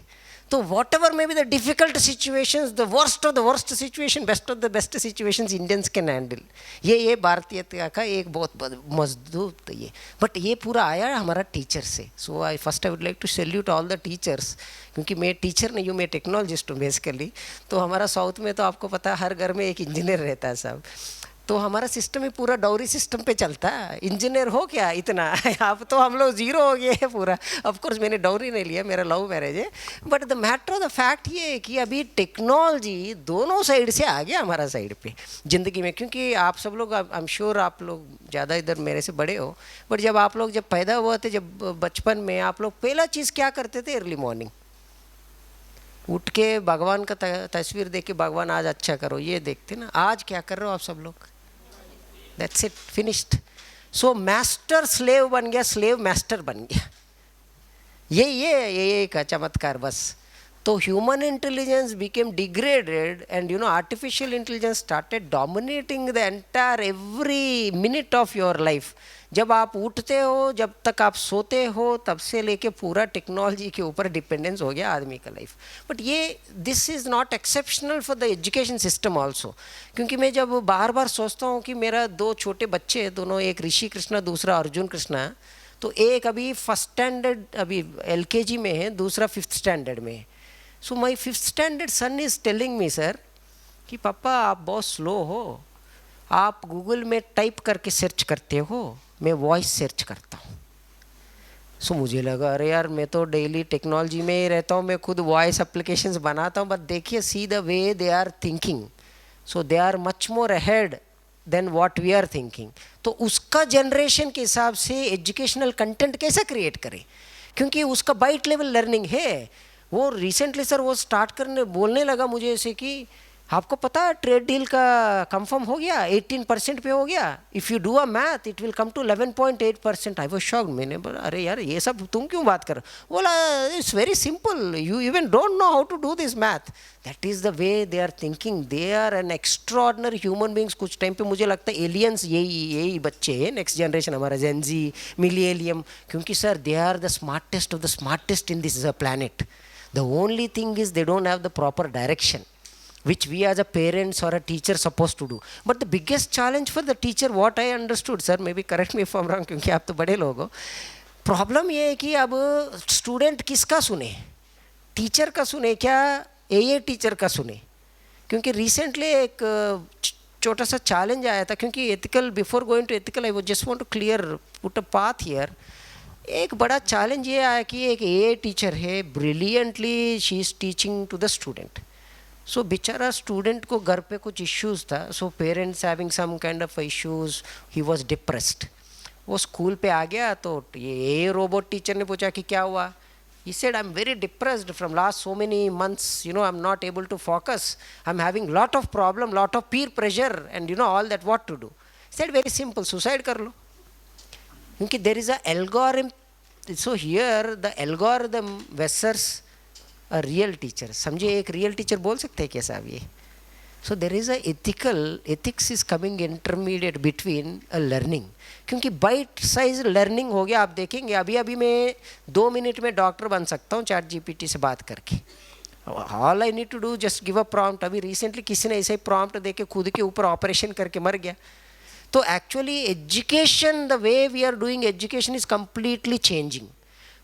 S5: तो what ever may be the difficult situations, the worst of the worst situation, best of the best situations Indians can handle. ये भारतीयता का एक बहुत मजबूत ये. बट ये पूरा आया हमारा टीचर से. So I would like to salute all the teachers, क्योंकि मैं टीचर नहीं हूँ, मैं टेक्नोलॉजिस्ट हूँ बेसिकली. तो हमारा साउथ में तो आपको पता है हर घर में एक इंजीनियर रहता है साहब. तो हमारा सिस्टम ही पूरा डाउरी सिस्टम पे चलता है. इंजीनियर हो क्या इतना, अब तो हम लोग जीरो हो गए हैं पूरा. ऑफ कोर्स मैंने डाउरी नहीं लिया, मेरा लव मैरिज है. But the matter of the fact ये है कि अभी टेक्नोलॉजी दोनों साइड से आ गया हमारा साइड पे ज़िंदगी में. क्योंकि आप सब लोग, आई एम श्योर आप लोग ज़्यादा इधर मेरे से बड़े हो, बट जब आप लोग जब पैदा हुए थे, जब बचपन में आप लोग पहला चीज़ क्या करते थे? अर्ली मॉर्निंग उठ के भगवान का तस्वीर देख के, भगवान आज अच्छा करो, ये देखते ना. आज क्या कर रहे हो आप सब लोग? That's it, finished. So master slave बन गया, slave master बन गया. ये एक चमत्कार बस. तो human intelligence became degraded, and you know artificial intelligence started dominating the entire every minute of your life. जब आप उठते हो, जब तक आप सोते हो, तब से लेके पूरा टेक्नोलॉजी के ऊपर डिपेंडेंस हो गया आदमी का लाइफ. बट ये this is not exceptional for the education system also. क्योंकि मैं जब बार बार सोचता हूँ कि मेरा 2 छोटे बच्चे हैं, दोनों, एक ऋषि कृष्णा, दूसरा अर्जुन कृष्णा. तो एक अभी फर्स्ट स्टैंडर्ड, अभी LKG में है, दूसरा 5th स्टैंडर्ड में है. So my 5th standard son is telling me, sir, कि पापा आप बहुत स्लो हो, आप गूगल में टाइप करके सर्च करते हो, मैं वॉइस सर्च करता हूँ. सो मुझे लगा अरे यार मैं तो डेली टेक्नोलॉजी में ही रहता हूँ, मैं खुद वॉइस एप्लीकेशंस बनाता हूँ. बट देखिए, see the way they are thinking, so they are much more ahead than what we are thinking. तो उसका जनरेशन के हिसाब से एजुकेशनल कंटेंट कैसे क्रिएट करे, क्योंकि उसका बाइट लेवल लर्निंग है। वो रिसेंटली सर वो स्टार्ट करने बोलने लगा मुझे ऐसे कि आपको पता है ट्रेड डील का कंफर्म हो गया, 18% पे हो गया, if you do a math it will come to 11.8%। I was shocked. मैंने बोला अरे यार ये सब तुम क्यों बात कर, बोला it's very simple, you even don't know how to do this math. That is the way they are thinking, they are an extraordinary human beings. कुछ टाइम पे मुझे लगता है एलियंस यही बच्चे हैं, नेक्स्ट जनरेशन हमारा जेनजी मिलियनियम, क्योंकि sir they are the smartest of the smartest in this planet. The only thing is they don't have the proper direction which we as a parents or a teacher supposed to do. But the biggest challenge for the teacher, what I understood, sir, maybe correct me if I'm wrong, क्योंकि आप तो बड़े लोग हो, problem ये है कि अब स्टूडेंट किसका सुने, टीचर का सुने क्या ए टीचर का सुने। क्योंकि रिसेंटली एक छोटा सा चैलेंज आया था, क्योंकि ethical, before going to ethical I just want to clear put a path here. एक बड़ा चैलेंज ये आया कि एक ए टीचर है, brilliantly she is teaching to the student. So बेचारा स्टूडेंट को घर पे कुछ इश्यूज था, so parents having some kind of issues, he was depressed. वो स्कूल पे आ गया तो ये रोबोट टीचर ने पूछा कि क्या हुआ, he said I'm very depressed from last so many months, you know, I'm not able to focus, I'm having lot of problem, lot of peer pressure and you know all that, what to do. He said very simple, suicide कर लो, क्योंकि there is a algorithm. So here the algorithm versus a real teacher. समझे, एक real teacher बोल सकते हैं क्या साहब ये? So there is a ethics is coming intermediate between a learning, क्योंकि बाइट साइज लर्निंग हो गया। आप देखेंगे अभी मैं 2 मिनट में डॉक्टर बन सकता हूँ चैट जीपीटी से बात करके। All I need to do just give a prompt. अभी रिसेंटली किसी ने ऐसे ही प्रॉम्प्ट दे के खुद के ऊपर ऑपरेशन करके मर गया। तो actually education, the way we are doing education is completely changing.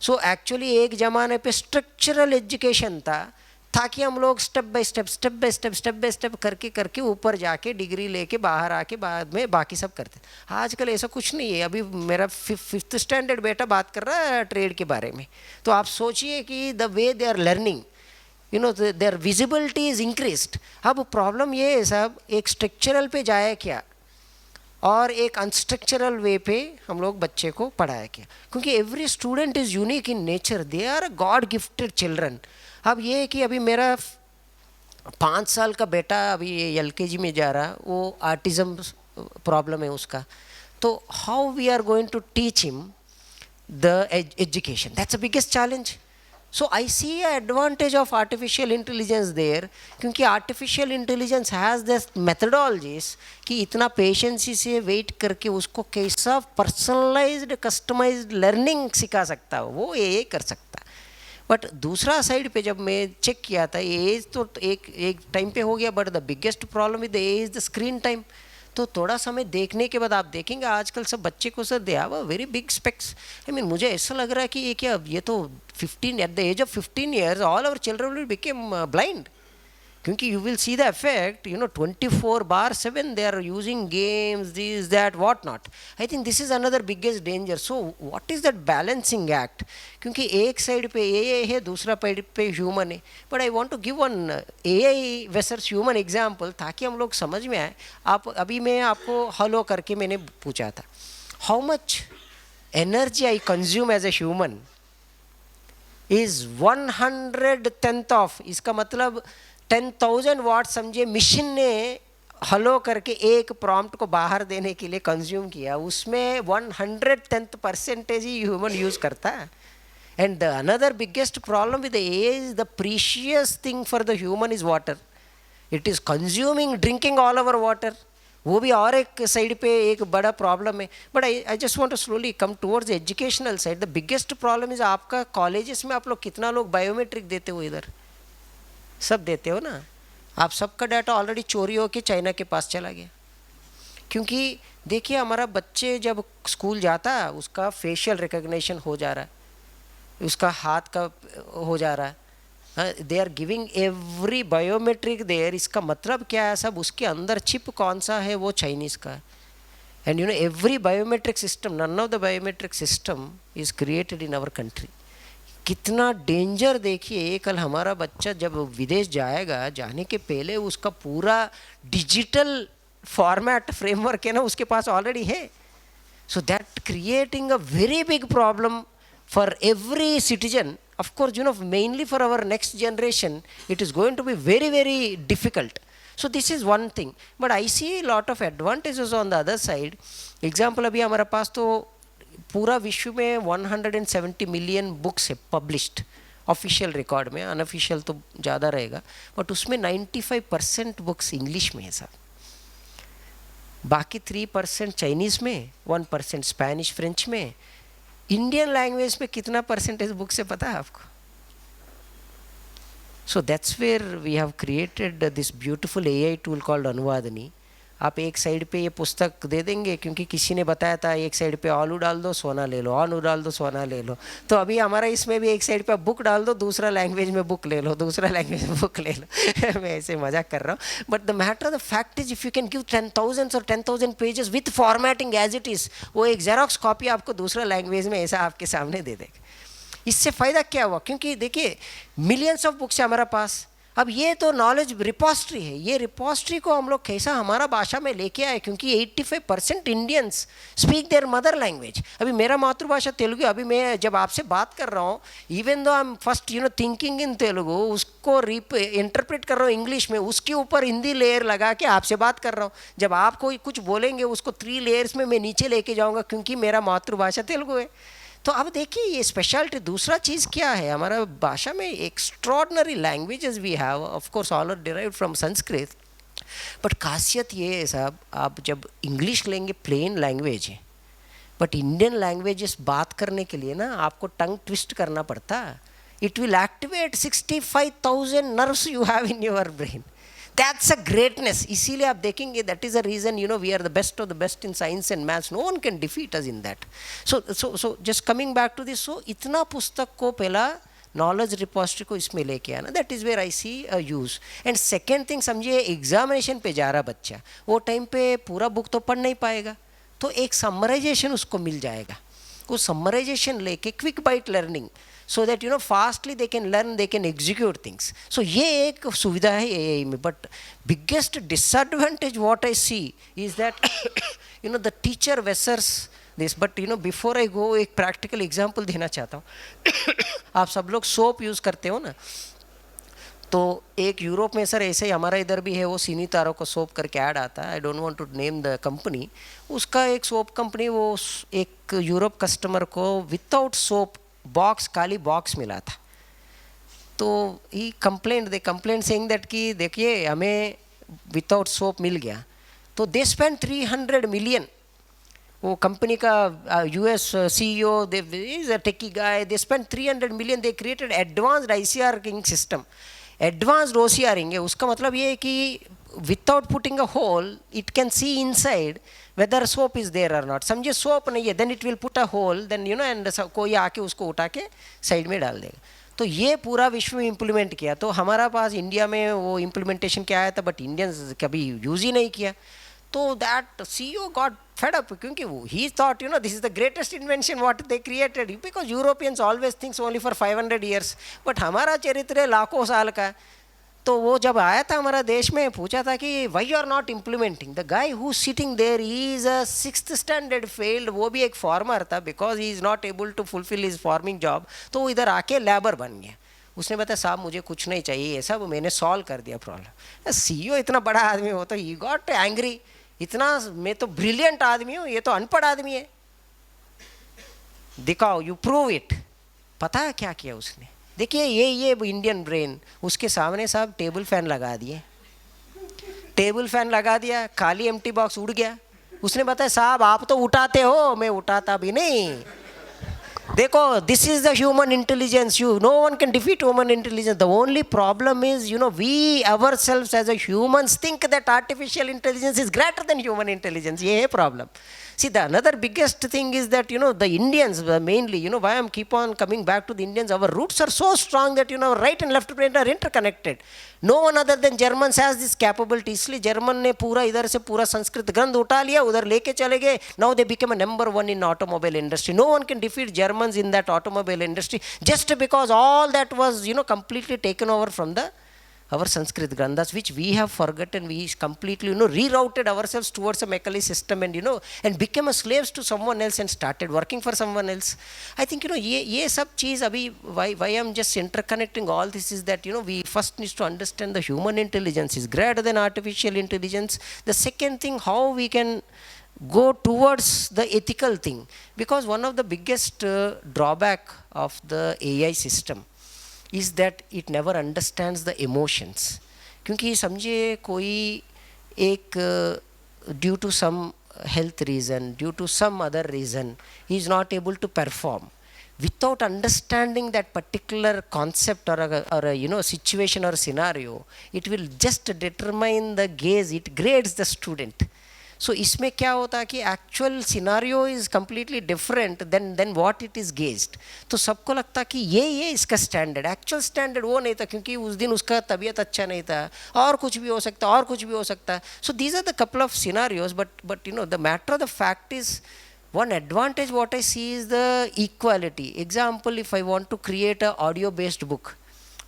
S5: So actually एक ज़माने पे स्ट्रक्चरल एजुकेशन था, ताकि हम लोग स्टेप बाय स्टेप करके ऊपर जाके डिग्री लेके बाहर आके बाद में बाकी सब करते। आजकल ऐसा कुछ नहीं है। अभी मेरा 5th स्टैंडर्ड बेटा बात कर रहा है ट्रेड के बारे में, तो आप सोचिए कि the way they are learning, you know, their visibility is increased. अब प्रॉब्लम ये है साहब, एक स्ट्रक्चरल पे जाए क्या और एक अनस्ट्रक्चरल वे पे हम लोग बच्चे को पढ़ाया क्या, क्योंकि every student is unique in nature, they are god gifted children. अब ये है कि अभी मेरा 5 साल का बेटा अभी LKG में जा रहा, वो आर्टिज़म प्रॉब्लम है उसका, तो how we are going to teach him the education, that's the biggest challenge. So I see advantage of artificial intelligence there, क्योंकि artificial intelligence has this methodologies कि इतना पेशेंसी से वेट करके उसको कैसा पर्सनलाइज्ड कस्टमाइज्ड लर्निंग सिखा सकता है, वो ये कर सकता है। बट दूसरा साइड पे जब मैं चेक किया था, एज तो एक टाइम पे हो गया, but the biggest problem with the as the screen time. तो थोड़ा समय देखने के बाद आप देखेंगे आजकल सब बच्चे को sir they have a very big specs. I mean मुझे ऐसा लग रहा है कि ये क्या, ये तो 15 at the age of 15 years all our children will became blind, क्योंकि you will see the effect, you know, 24/7 they are using games, this that what not. I think this is another biggest danger. So what is that balancing act, क्योंकि एक side पे ए है, दूसरा side पे human है। But I want to give one AI versus human example, ताकि हम लोग समझ में आए। आप अभी मैं आपको हलो करके मैंने पूछा था, how much energy I consume as a human is 1/10 of, इसका मतलब 10,000 वाट समझे मिशन ने हलो करके एक प्रॉम्प्ट को बाहर देने के लिए कंज्यूम किया, उसमें 110% ही ह्यूमन यूज़ करता है। And the another biggest problem with AI is the precious thing for the human is water. It is consuming, drinking all over water, वो भी और एक साइड पे एक बड़ा प्रॉब्लम है। But I just want to slowly come towards educational side. The biggest problem is आपका colleges में आप लोग कितना लोग बायोमेट्रिक देते हो, इधर सब देते हो ना, आप सबका डाटा ऑलरेडी चोरी होकर चाइना के पास चला गया। क्योंकि देखिए हमारा बच्चे जब स्कूल जाता है उसका फेशियल रिकग्निशन हो जा रहा है, उसका हाथ का हो जा रहा है, they are giving every biometric there. इसका मतलब क्या है सब, उसके अंदर चिप कौन सा है वो चाइनीज़ का है। And you know every biometric system, none of the biometric system is created in our country. कितना डेंजर देखिए, कल हमारा बच्चा जब विदेश जाएगा, जाने के पहले उसका पूरा डिजिटल फॉर्मेट फ्रेमवर्क है ना उसके पास ऑलरेडी है। So that creating a very big problem for every citizen. Of course, mainly for our next generation, it is going to be very, very difficult. So this is one thing. But I see a lot of advantages on the other side. Example, अभी हमारे पास तो पूरा विश्व में 170 million books है published official record में, unofficial तो ज़्यादा रहेगा, बट उसमें 95% बुक्स इंग्लिश में है साहब. बाकी 3% चाइनीज़ में, 1% स्पेनिश फ्रेंच में. इंडियन लैंग्वेज में कितना परसेंटेज बुक से पता है आपको? So that's where we have created this beautiful AI tool called Anuvadini. आप एक साइड पे ये पुस्तक दे देंगे क्योंकि किसी ने बताया था एक साइड पे आलू डाल दो सोना ले लो, आलू डाल दो सोना ले लो. तो अभी हमारा इसमें भी एक साइड पे बुक डाल दो, दूसरा लैंग्वेज में बुक ले लो, दूसरा लैंग्वेज में बुक ले लो. मैं ऐसे मजाक कर रहा हूँ. But the matter the fact is if you can give 10,000 और 10,000 pages with formatting as it is, वो एक जेरोक्स कॉपी आपको दूसरा लैंग्वेज में ऐसा आपके सामने दे देगा. इससे फ़ायदा क्या हुआ? क्योंकि देखिए मिलियंस ऑफ बुक्स है हमारा पास. अब ये तो नॉलेज रिपोस्ट्री है, ये रिपोस्ट्री को हम लोग कैसा हमारा भाषा में लेके आए, क्योंकि 85% Indians speak their mother language. अभी मेरा मातृभाषा तेलुगु. अभी मैं जब आपसे बात कर रहा हूँ, even though I M first thinking in Telugu, उसको इंटरप्रेट कर रहा हूँ इंग्लिश में, उसके ऊपर हिंदी लेयर लगा के आपसे बात कर रहा हूँ. जब आप कोई कुछ बोलेंगे उसको 3 लेयर्स में मैं नीचे लेके जाऊँगा, क्योंकि मेरा मातृभाषा तेलुगु है. तो अब देखिए ये स्पेशलिटी. दूसरा चीज़ क्या है, हमारा भाषा में extraordinary languages we have, of course all are derived from Sanskrit. But खासियत ये है साहब, आप जब इंग्लिश लेंगे प्लेन लैंग्वेज है, बट इंडियन लैंग्वेजेस बात करने के लिए ना आपको टंग ट्विस्ट करना पड़ता. It will activate 65,000 nerves you have in your brain. That's a greatness. इसीलिए आप देखेंगे that is a reason we are the best of the best in science and maths. No one can defeat us in that. So just coming back to this, so इतना पुस्तक को पहला knowledge repository को इसमें लेके आना, that is where I see a use. And second thing, समझिए examination पे जा रहा बच्चा, वो टाइम पे पूरा बुक तो पढ़ नहीं पाएगा, तो एक समराइजेशन उसको मिल जाएगा. वो समराइजेशन लेके quick bite learning, so that fastly they can learn, they can execute things. So ये एक सुविधा है AI में. But biggest disadvantage what I see is that the teacher versus this. But before I go, एक practical example देना चाहता हूँ. आप सब लोग सोप यूज़ करते हो ना, तो एक यूरोप में सर ऐसे ही हमारा इधर भी है, वो सीनी तारों को सोप करके ऐड आता है. I don't want to name the company. उसका एक सोप कंपनी, वो एक यूरोप कस्टमर को विदाउट सोप बॉक्स, खाली बॉक्स मिला था. तो ही कंप्लेंट सेइंग दैट कि देखिए हमें विदाउट सोप मिल गया. तो दे स्पेंड 300 मिलियन. वो कंपनी का US CEO, they is a techie guy, they spend 300 million. They created advanced ICR system, advanced OCR है. उसका मतलब ये है कि without putting a hole it can see inside whether soap is there or not. समझिए soap नहीं है, then it will put a hole, then and कोई आके उसको उठा के साइड में डाल देगा. तो ये पूरा विश्व में इम्प्लीमेंट किया. तो हमारा पास इंडिया में वो इम्प्लीमेंटेशन क्या आया था, बट इंडियंस कभी यूज़ ही नहीं किया. तो that CEO got fed up, क्योंकि वो he thought this is the greatest invention what they created, because Europeans always thinks only for 500 years, but हमारा चरित्र लाखों साल का. तो वो जब आया था हमारा देश में, पूछा था कि why you are not implementing. The guy who sitting there he is a 6th standard failed, वो भी एक फार्मर था, because he is not able to fulfil his farming job. तो वो इधर आके लेबर बन गया. उसने बताया साहब मुझे कुछ नहीं चाहिए, ये सब मैंने सॉल्व कर दिया प्रॉब्लम. CEO इतना बड़ा आदमी हो तो ही गॉट एंग्री. इतना मैं तो ब्रिलियंट आदमी हूँ, ये तो अनपढ़ आदमी है, दिखाओ, यू प्रूव इट. पता है क्या किया उसने? देखिए ये इंडियन ब्रेन, उसके सामने साहब टेबल फैन लगा दिए. टेबल फैन लगा दिया, खाली एम्प्टी बॉक्स उड़ गया. उसने बताया साहब आप तो उठाते हो, मैं उठाता भी नहीं. देखो, this is the human intelligence. No one can defeat human intelligence. The only problem is we ourselves as a humans think that artificial intelligence is greater than human intelligence. ये है problem. See, the another biggest thing is that the Indians mainly, why I'm keep on coming back to the Indians, our roots are so strong that right and left brain are interconnected. No one other than Germans has this capability. इसलिए German ने पूरा इधर से पूरा संस्कृत ग्रंथ उठा लिया, उधर लेके चले गए. Now they became a number 1 in automobile industry. No one can defeat Germans in that automobile industry just because all that was completely taken over from the our Sanskrit Granthas, which we have forgotten. We completely, rerouted ourselves towards a Macaulay system and, and became a slaves to someone else and started working for someone else. I think, ye sab cheez abhi, why I'm just interconnecting all this is that, we first need to understand the human intelligence is greater than artificial intelligence. The second thing, how we can go towards the ethical thing, because one of the biggest drawback of the AI system is that it never understands the emotions. क्योंकि समझिए कोई एक due to some health reason, due to some other reason, he is not able to perform. Without understanding that particular concept or a situation or scenario, it will just determine the gaze. It grades the student. So इसमें क्या होता है कि actual scenario is completely different than what it is gauged. तो सबको लगता है कि ये इसका standard, actual standard वो नहीं था क्योंकि उस दिन उसका तबीयत अच्छा नहीं था और कुछ भी हो सकता है. So these are the couple of scenarios, but the matter of the fact is, one advantage what I see is the equality. Example, if I want to create a audio based book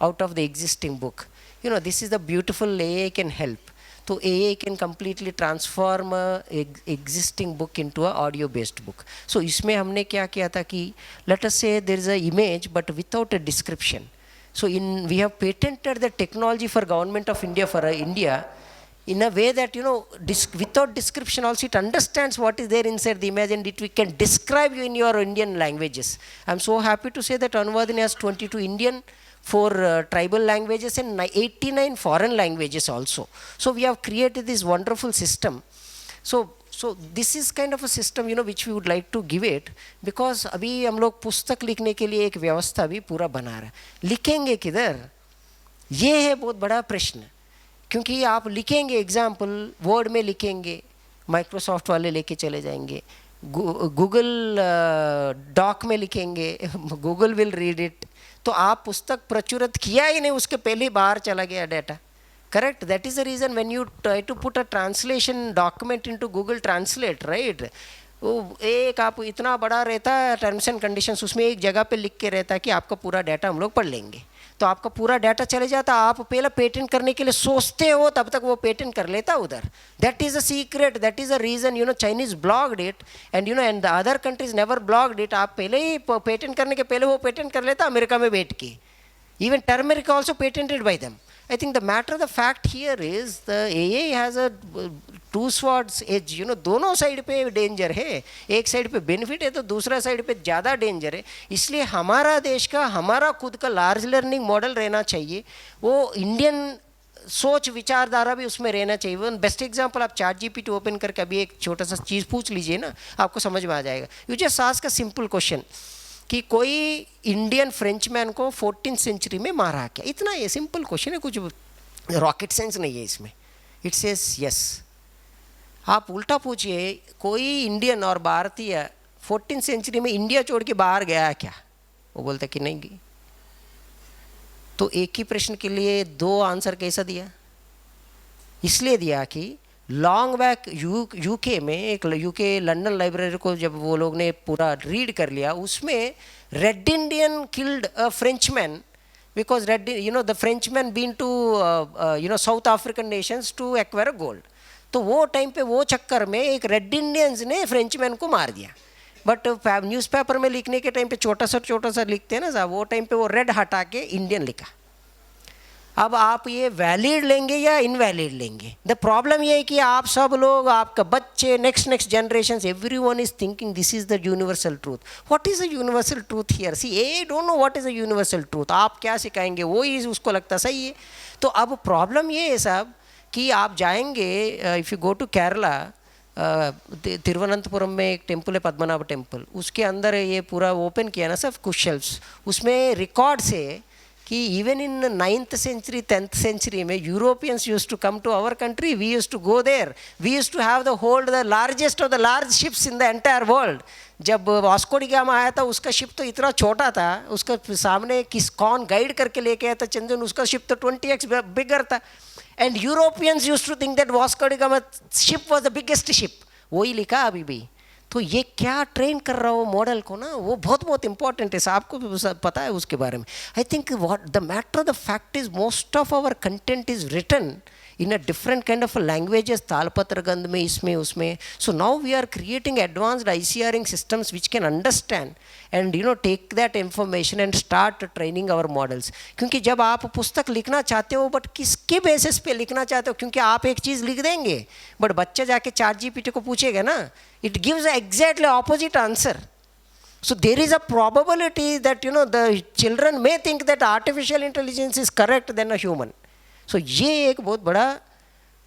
S5: out of the existing book, this is the beautiful AI can help. So AI can completely transform a existing book into an audio based book. So इसमें हमने क्या किया था कि let us say there is a image but without a description. So we have patented the technology for Government of India for India in a way that without description also it understands what is there inside the image and we can describe you in your Indian languages. I'm so happy to say that Anuvadini has 22 Indian, 4 tribal languages and 89 foreign languages also. So we have created this wonderful system. So this is kind of a system which we would like to give it, because अभी हम लोग पुस्तक लिखने के लिए एक व्यवस्था भी पूरा बना रहा है. लिखेंगे किधर, ये है बहुत बड़ा प्रश्न. क्योंकि आप लिखेंगे एग्जाम्पल वर्ड में लिखेंगे, माइक्रोसॉफ्ट वाले लेके चले जाएंगे, गूगल डॉक में लिखेंगे, गूगल विल रीड इट. तो आप पुस्तक प्रचुरित किया ही नहीं, उसके पहले बाहर चला गया data. Correct. That is the reason when you try to put a translation document into Google translate, right, वो एक आप इतना बड़ा रहता है टर्म्स एंड कंडीशंस, उसमें एक जगह पे लिख के रहता है कि आपका पूरा डाटा हम लोग पढ़ लेंगे. तो आपका पूरा डाटा चले जाता, आप पहले पेटेंट करने के लिए सोचते हो तब तक वो पेटेंट कर लेता उधर. That is a secret, that is a reason Chinese blocked it and and the other countries never blocked it. आप पहले ही पेटेंट करने के पहले वो पेटेंट कर लेता अमेरिका में बैठ के. Even turmeric also patented bye them. I think the matter of the fact here is the AI has a two swords edge. दोनों साइड पे डेंजर है. एक साइड पे बेनिफिट है तो दूसरा साइड पे ज़्यादा डेंजर है. इसलिए हमारा देश का, हमारा खुद का लार्ज लर्निंग मॉडल रहना चाहिए. वो इंडियन सोच विचारधारा भी उसमें रहना चाहिए. वन बेस्ट एग्जांपल, आप ChatGPT ओपन करके अभी एक छोटा सा चीज़ पूछ लीजिए ना, आपको समझ में आ जाएगा. You just ask a simple question कि कोई इंडियन फ्रेंचमैन को 14th सेंचुरी में मारा क्या. इतना ये सिंपल क्वेश्चन है, कुछ रॉकेट साइंस नहीं है इसमें. It says yes. आप उल्टा पूछिए, कोई इंडियन और भारतीय 14th सेंचुरी में इंडिया छोड़ के बाहर गया क्या, वो बोलता कि नहीं गई. तो एक ही प्रश्न के लिए 2 आंसर कैसा दिया. इसलिए दिया कि लॉन्ग बैक यूके में एक यूके लंदन लाइब्रेरी को जब वो लोग ने पूरा रीड कर लिया, उसमें red Indian killed a Frenchman because red the Frenchman been to South African nations to acquire gold. तो वो टाइम पे वो चक्कर में एक रेड इंडियंस ने फ्रेंचमैन को मार दिया. बट न्यूज़पेपर में लिखने के टाइम पे छोटा सा लिखते हैं ना साहब, वो टाइम पे वो रेड हटा के इंडियन लिखा. अब आप ये वैलिड लेंगे या इनवैलिड लेंगे. द प्रॉब्लम ये है कि आप सब लोग, आपका बच्चे, next generation, everyone is thinking this is the universal truth. What is the universal truth here. See I don't know what is the universal truth. आप क्या सिखाएंगे वो ही उसको लगता सही है. तो अब प्रॉब्लम ये है साहब कि आप जाएंगे, if you go to Kerala, Thiruvananthapuram में एक टेम्पल है, पद्मनाभ टेम्पल, उसके अंदर ये पूरा ओपन किया ना सब कुछ शेल्फ्स. उसमें रिकॉर्ड्स है कि even in 9th century 10th century में Europeans use to come to our country. We use to go there. We use to have the hold the largest of the large ships in the entire world. जब Vasco da Gama आया था, उसका ship तो इतना छोटा था, उसका सामने कौन गाइड करके लेके आया था चंदन, उसका शिप तो 20x बिगर था. And Europeans use to think that Vasco da Gama ship was the biggest ship. वही लिखा अभी भी. तो ये क्या ट्रेन कर रहा हो मॉडल को ना, वो बहुत बहुत इंपॉर्टेंट है, आपको पता है उसके बारे में. I think what the matter the fact is most of our content is written in a different kind of a languages, तालपत्र गंध में, इसमें उसमें. So now we are creating advanced ICRing systems which can understand and take that information and start training our models. क्योंकि जब आप पुस्तक लिखना चाहते हो बट किसके बेसिस पे लिखना चाहते हो, क्योंकि आप एक चीज़ लिख देंगे बट बच्चा जाके ChatGPT को पूछेगा ना, it gives exactly opposite answer. So there is a probability that the children may think that artificial intelligence is correct than a human. So ये एक बहुत बड़ा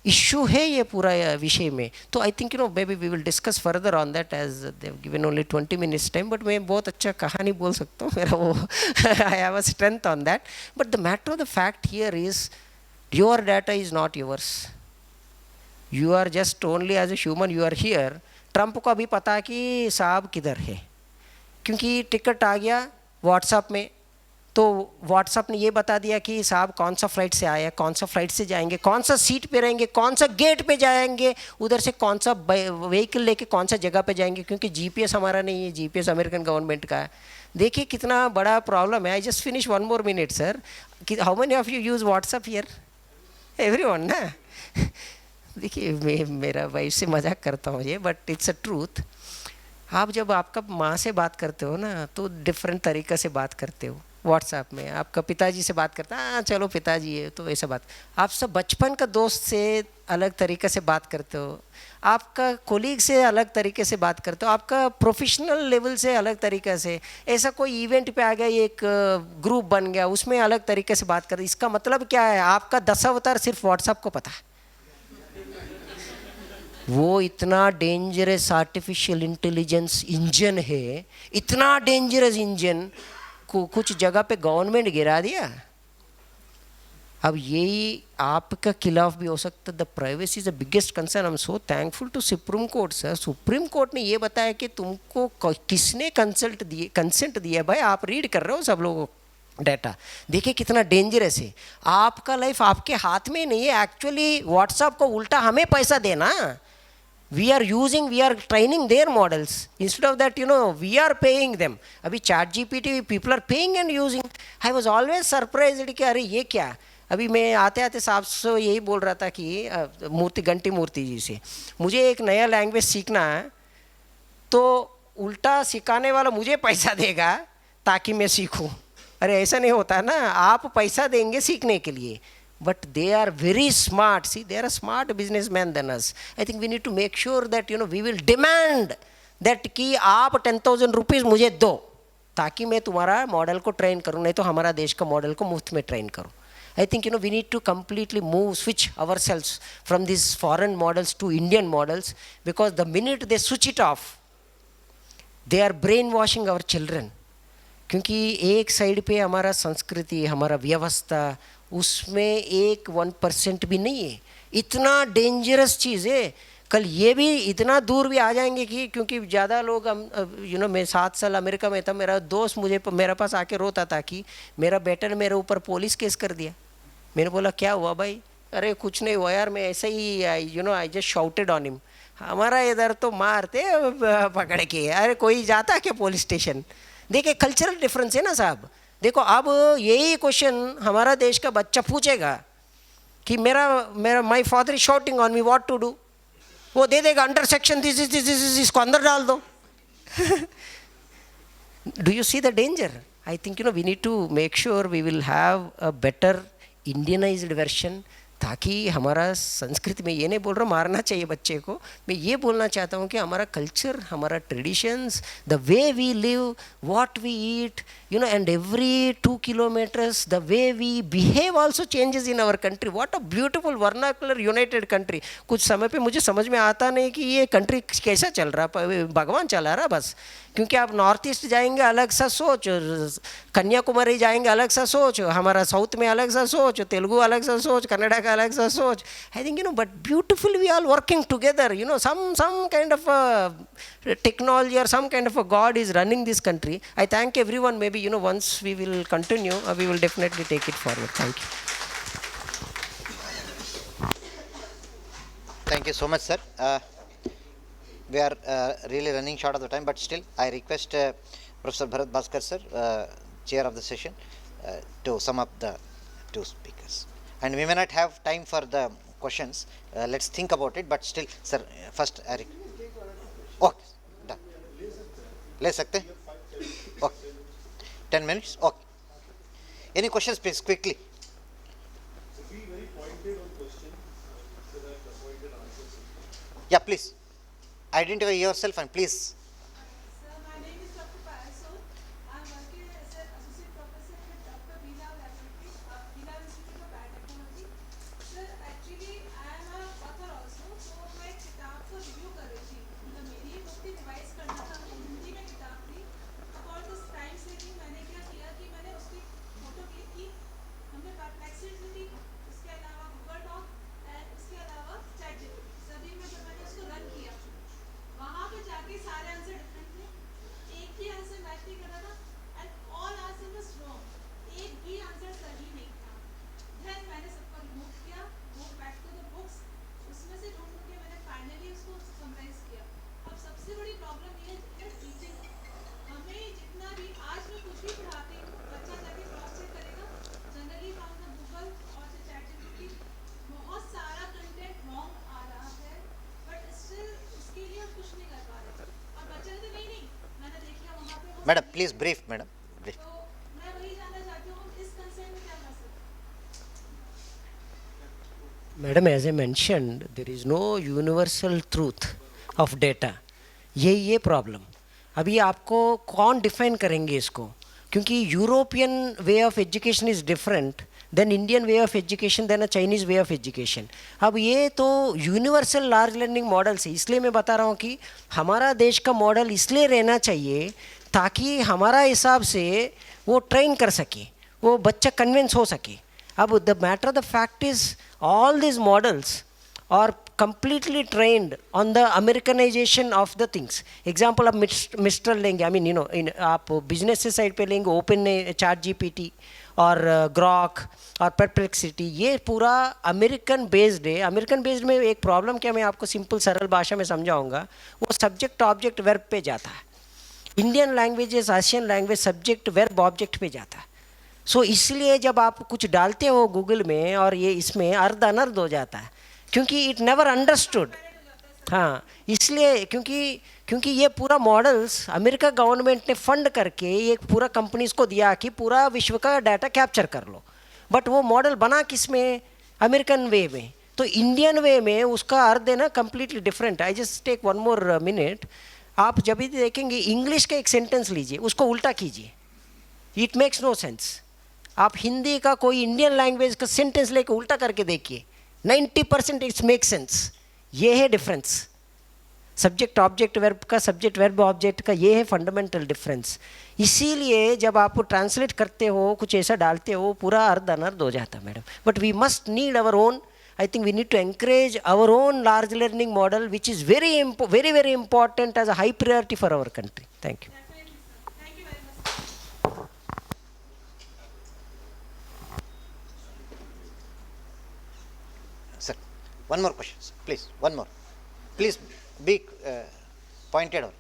S5: इशू है ये पूरा विषय में. तो I think maybe we will discuss further on that as they have given only 20 minutes time, but मैं बहुत अच्छा कहानी बोल सकता हूँ, मेरा वो I have a strength on that. But the matter of the fact here is your data is not yours. You are just only as a human you are here. Trump को अभी पता कि साहब किधर है, क्योंकि टिकट आ गया WhatsApp में, तो व्हाट्सएप ने ये बता दिया कि साहब कौन सा फ्लाइट से आया, कौन सा फ्लाइट से जाएंगे, कौन सा सीट पे रहेंगे, कौन सा गेट पे जाएंगे, उधर से कौन सा व्हीकल लेके कौन सा जगह पे जाएंगे, क्योंकि जीपीएस हमारा नहीं है, जीपीएस अमेरिकन गवर्नमेंट का है. देखिए कितना बड़ा प्रॉब्लम है. I just finish 1 more minute sir. How many of you use WhatsApp here? Everyone ना. देखिए मेरा वाइफ से मजाक करता हूँ ये, बट इट्स अ ट्रूथ. आप जब आपका माँ से बात करते हो ना तो डिफरेंट तरीक़े से बात करते हो व्हाट्सएप में. आपका पिताजी से बात करता है, हाँ चलो पिताजी है तो ऐसा बात. आप सब बचपन का दोस्त से अलग तरीके से बात करते हो, आपका कोलीग से अलग तरीके से बात करते हो, आपका प्रोफेशनल लेवल से अलग तरीके से. ऐसा कोई इवेंट पे आ गया, एक ग्रुप बन गया, उसमें अलग तरीके से बात करते. इसका मतलब क्या है, आपका 10 अवतार सिर्फ व्हाट्सएप को पता है. वो इतना डेंजरस आर्टिफिशियल इंटेलिजेंस इंजन है, इतना डेंजरस इंजन को कुछ जगह पे गवर्नमेंट गिरा दिया. अब यही आपका खिलाफ भी हो सकता है. The privacy is the biggest concern. I am so thankful to supreme court sir. Supreme court ने ये बताया कि तुमको किसने कंसेंट दिया. भाई आप रीड कर रहे हो सब लोगों डाटा, देखिए कितना डेंजरस है. आपका लाइफ आपके हाथ में नहीं है. एक्चुअली व्हाट्सएप को उल्टा हमें पैसा देना. We are training their models. Instead of that, we are paying them. अभी ChatGPT people are paying and using. I was always surprised कि अरे ये क्या. अभी मैं आते आते साहब से यही बोल रहा था कि घंटी मूर्ति जी से, मुझे एक नया लैंग्वेज सीखना है तो उल्टा सिखाने वाला मुझे पैसा देगा ताकि मैं सीखूं. अरे ऐसा नहीं होता ना, आप पैसा देंगे सीखने के लिए. But they are very smart. See, they are a smart businessman than us. I think we need to make sure that we will demand that कि आप 10,000 rupees मुझे दो ताकि मैं तुम्हारा मॉडल को ट्रेन करूँ, नहीं तो हमारा देश का मॉडल को मुफ्त में ट्रेन करूँ. I think we need to completely switch ourselves from these foreign models to Indian models, because the minute they switch it off, they are brainwashing our children. क्योंकि एक साइड पे हमारा संस्कृति, हमारा व्यवस्था, उसमें 1% भी नहीं है. इतना डेंजरस चीज़ है. कल ये भी इतना दूर भी आ जाएंगे कि क्योंकि ज़्यादा लोग हम मैं 7 साल अमेरिका में था, मेरा दोस्त मेरे पास आके रोता था कि मेरा बेटा ने मेरे ऊपर पुलिस केस कर दिया. मैंने बोला क्या हुआ भाई? अरे कुछ नहीं हुआ यार, मैं ऐसे ही I just shouted on him. हमारा इधर तो मारते पकड़ के. अरे कोई जाता क्या पुलिस स्टेशन? देखिए कल्चरल डिफरेंस है ना साहब. देखो अब यही क्वेश्चन हमारा देश का बच्चा पूछेगा कि मेरा my father is shouting on me, what to do. वो दे देगा अंडर सेक्शन दिस इसको अंदर डाल दो. Do you see the danger? I think we need to make sure we will have a better Indianized version, ताकि हमारा संस्कृति में, ये नहीं बोल रहा मारना चाहिए बच्चे को, मैं ये बोलना चाहता हूँ कि हमारा कल्चर, हमारा traditions, the way we live, what we eat, and every 2 kilometers the way we behave also changes in our country. What a beautiful vernacular united country. कुछ समय पे मुझे समझ में आता नहीं कि ये कंट्री कैसा चल रहा, भगवान चला रहा बस. क्योंकि आप नॉर्थ ईस्ट जाएंगे अलग सा सोच, कन्याकुमारी जाएंगे अलग सा सोच, हमारा साउथ में अलग सा सोच, तेलुगु अलग सा सोच, कन्नड़ा का अलग सा सोच. I think but beautiful we are working together. some kind of technology or some kind of a God is running this country. I thank everyone. Maybe once we will continue, we will definitely take it forward. Thank you.
S1: Thank you so much, sir. we are really running short of the time, but still I request Professor Bharat Bhaskar sir, chair of the session, to sum up the two speakers. And we may not have time for the questions. Let's think about it, but still, sir, first Eric. Okay, done. ले सकते? Okay. 10 minutes? Okay. Any questions, please, quickly? Yeah, please. Identify yourself and please.
S6: Sir, my name is Dr. Paraso. I'm working as an associate professor with Dr. Bhilal Laboratory, Bhilal Institute of Biotechnology. Sir, actually, I am an author also, so मैं किताब को review कर रही थी. मतलब मेरी ये book थी, रिवाइज करना था, हिंदी में किताब थी. About this time saving, मैंने क्या किया कि मैंने उसकी फोटो क्लिक की. हमने परप्लेक्सिटी ली, उसके अलावा गूगल डॉक एंड उसके अलावा चैटजीपीटी. सभी में जब मैंने उसको रन किया, वहाँ पे जाके सारे आंसर डिफरेंट थे. एक ही आंसर मैच नहीं कर रहा था and all answer was wrong. एक भी आंसर सही नहीं था. देन मैंने सबको रिमूव किया, go back to the books, उसमें से ढूंढ के मैंने फाइनली उसको समराइज किया. अब सबसे बड़ी प्रॉब्लम ये है टीचिंग. हमें जितना भी आज मैं कुछ भी पढ़ाती हूँ, बच्चा जाके क्रॉस चेक करेगा, जनरली फ्रॉम द गूगल और चैटजीपीटी बहुत सारा कंटेंट रॉन्ग आ रहा है, बट स्टिल उसके लिए हम कुछ नहीं कर पा रहे. और बच्चे ने तो नहीं मैंने देखा वहाँ पे वो
S1: Madam, please brief, madam. Brief.
S6: तो मैं वही जानना चाहती हूँ हम इस कंसर्न में क्या कर सकते हैं.
S5: Madam, as I mentioned there is no universal truth of data. ये प्रॉब्लम अभी आपको कौन डिफाइन करेंगे इसको, क्योंकि European way of education is different than Indian way of education than a Chinese way of education. अब ये तो यूनिवर्सल लार्ज लर्निंग मॉडल से, इसलिए मैं बता रहा हूँ कि हमारा देश का मॉडल इसलिए रहना चाहिए ताकि हमारा हिसाब से वो ट्रेन कर सके, वो बच्चा कन्विंस हो सके. अब the matter the fact is all these models are completely trained on the Americanization of the things. Example आप Mistral लेंगे, I mean you know आप बिजनेस से साइड पे लेंगे ओपन चैट जीपीटी और ग्रॉक और परप्लेक्सिटी, ये पूरा अमेरिकन बेस्ड है. अमेरिकन बेस्ड में एक प्रॉब्लम क्या, मैं आपको सिंपल सरल भाषा में समझाऊंगा. वो सब्जेक्ट ऑब्जेक्ट वर्ब पे जाता है. Indian languages, ASEAN language subject verb object पे जाता है. सो इसलिए जब आप कुछ डालते हो गूगल में और ये इसमें अर्ध अनर्ध हो जाता है, क्योंकि इट नेवर अंडरस्टूड. हाँ, इसलिए क्योंकि ये पूरा मॉडल्स अमेरिका गवर्नमेंट ने फंड करके ये पूरा कंपनीज को दिया कि पूरा विश्व का डाटा कैप्चर कर लो. बट वो मॉडल बना किस में, अमेरिकन वे में. तो इंडियन वे में उसका अर्थ है ना completely different. I just take one more minute. आप जब भी देखेंगे इंग्लिश का एक सेंटेंस लीजिए, उसको उल्टा कीजिए, इट मेक्स नो सेंस. आप हिंदी का कोई इंडियन लैंग्वेज का सेंटेंस लेके उल्टा करके देखिए, 90% इट्स मेक सेंस. ये है डिफरेंस. सब्जेक्ट ऑब्जेक्ट वर्ब का, सब्जेक्ट वर्ब ऑब्जेक्ट का, ये है फंडामेंटल डिफरेंस. इसीलिए जब आप ट्रांसलेट करते हो, कुछ ऐसा डालते हो, पूरा अर्ध अनर्ध हो जाता है madam. But we must need our own, I think we need to encourage our own large learning model, which is very very important as a high priority for our country. Thank you.
S6: Thank you very much.
S1: Sir, one more question, sir. Please, one more. Please be pointed out.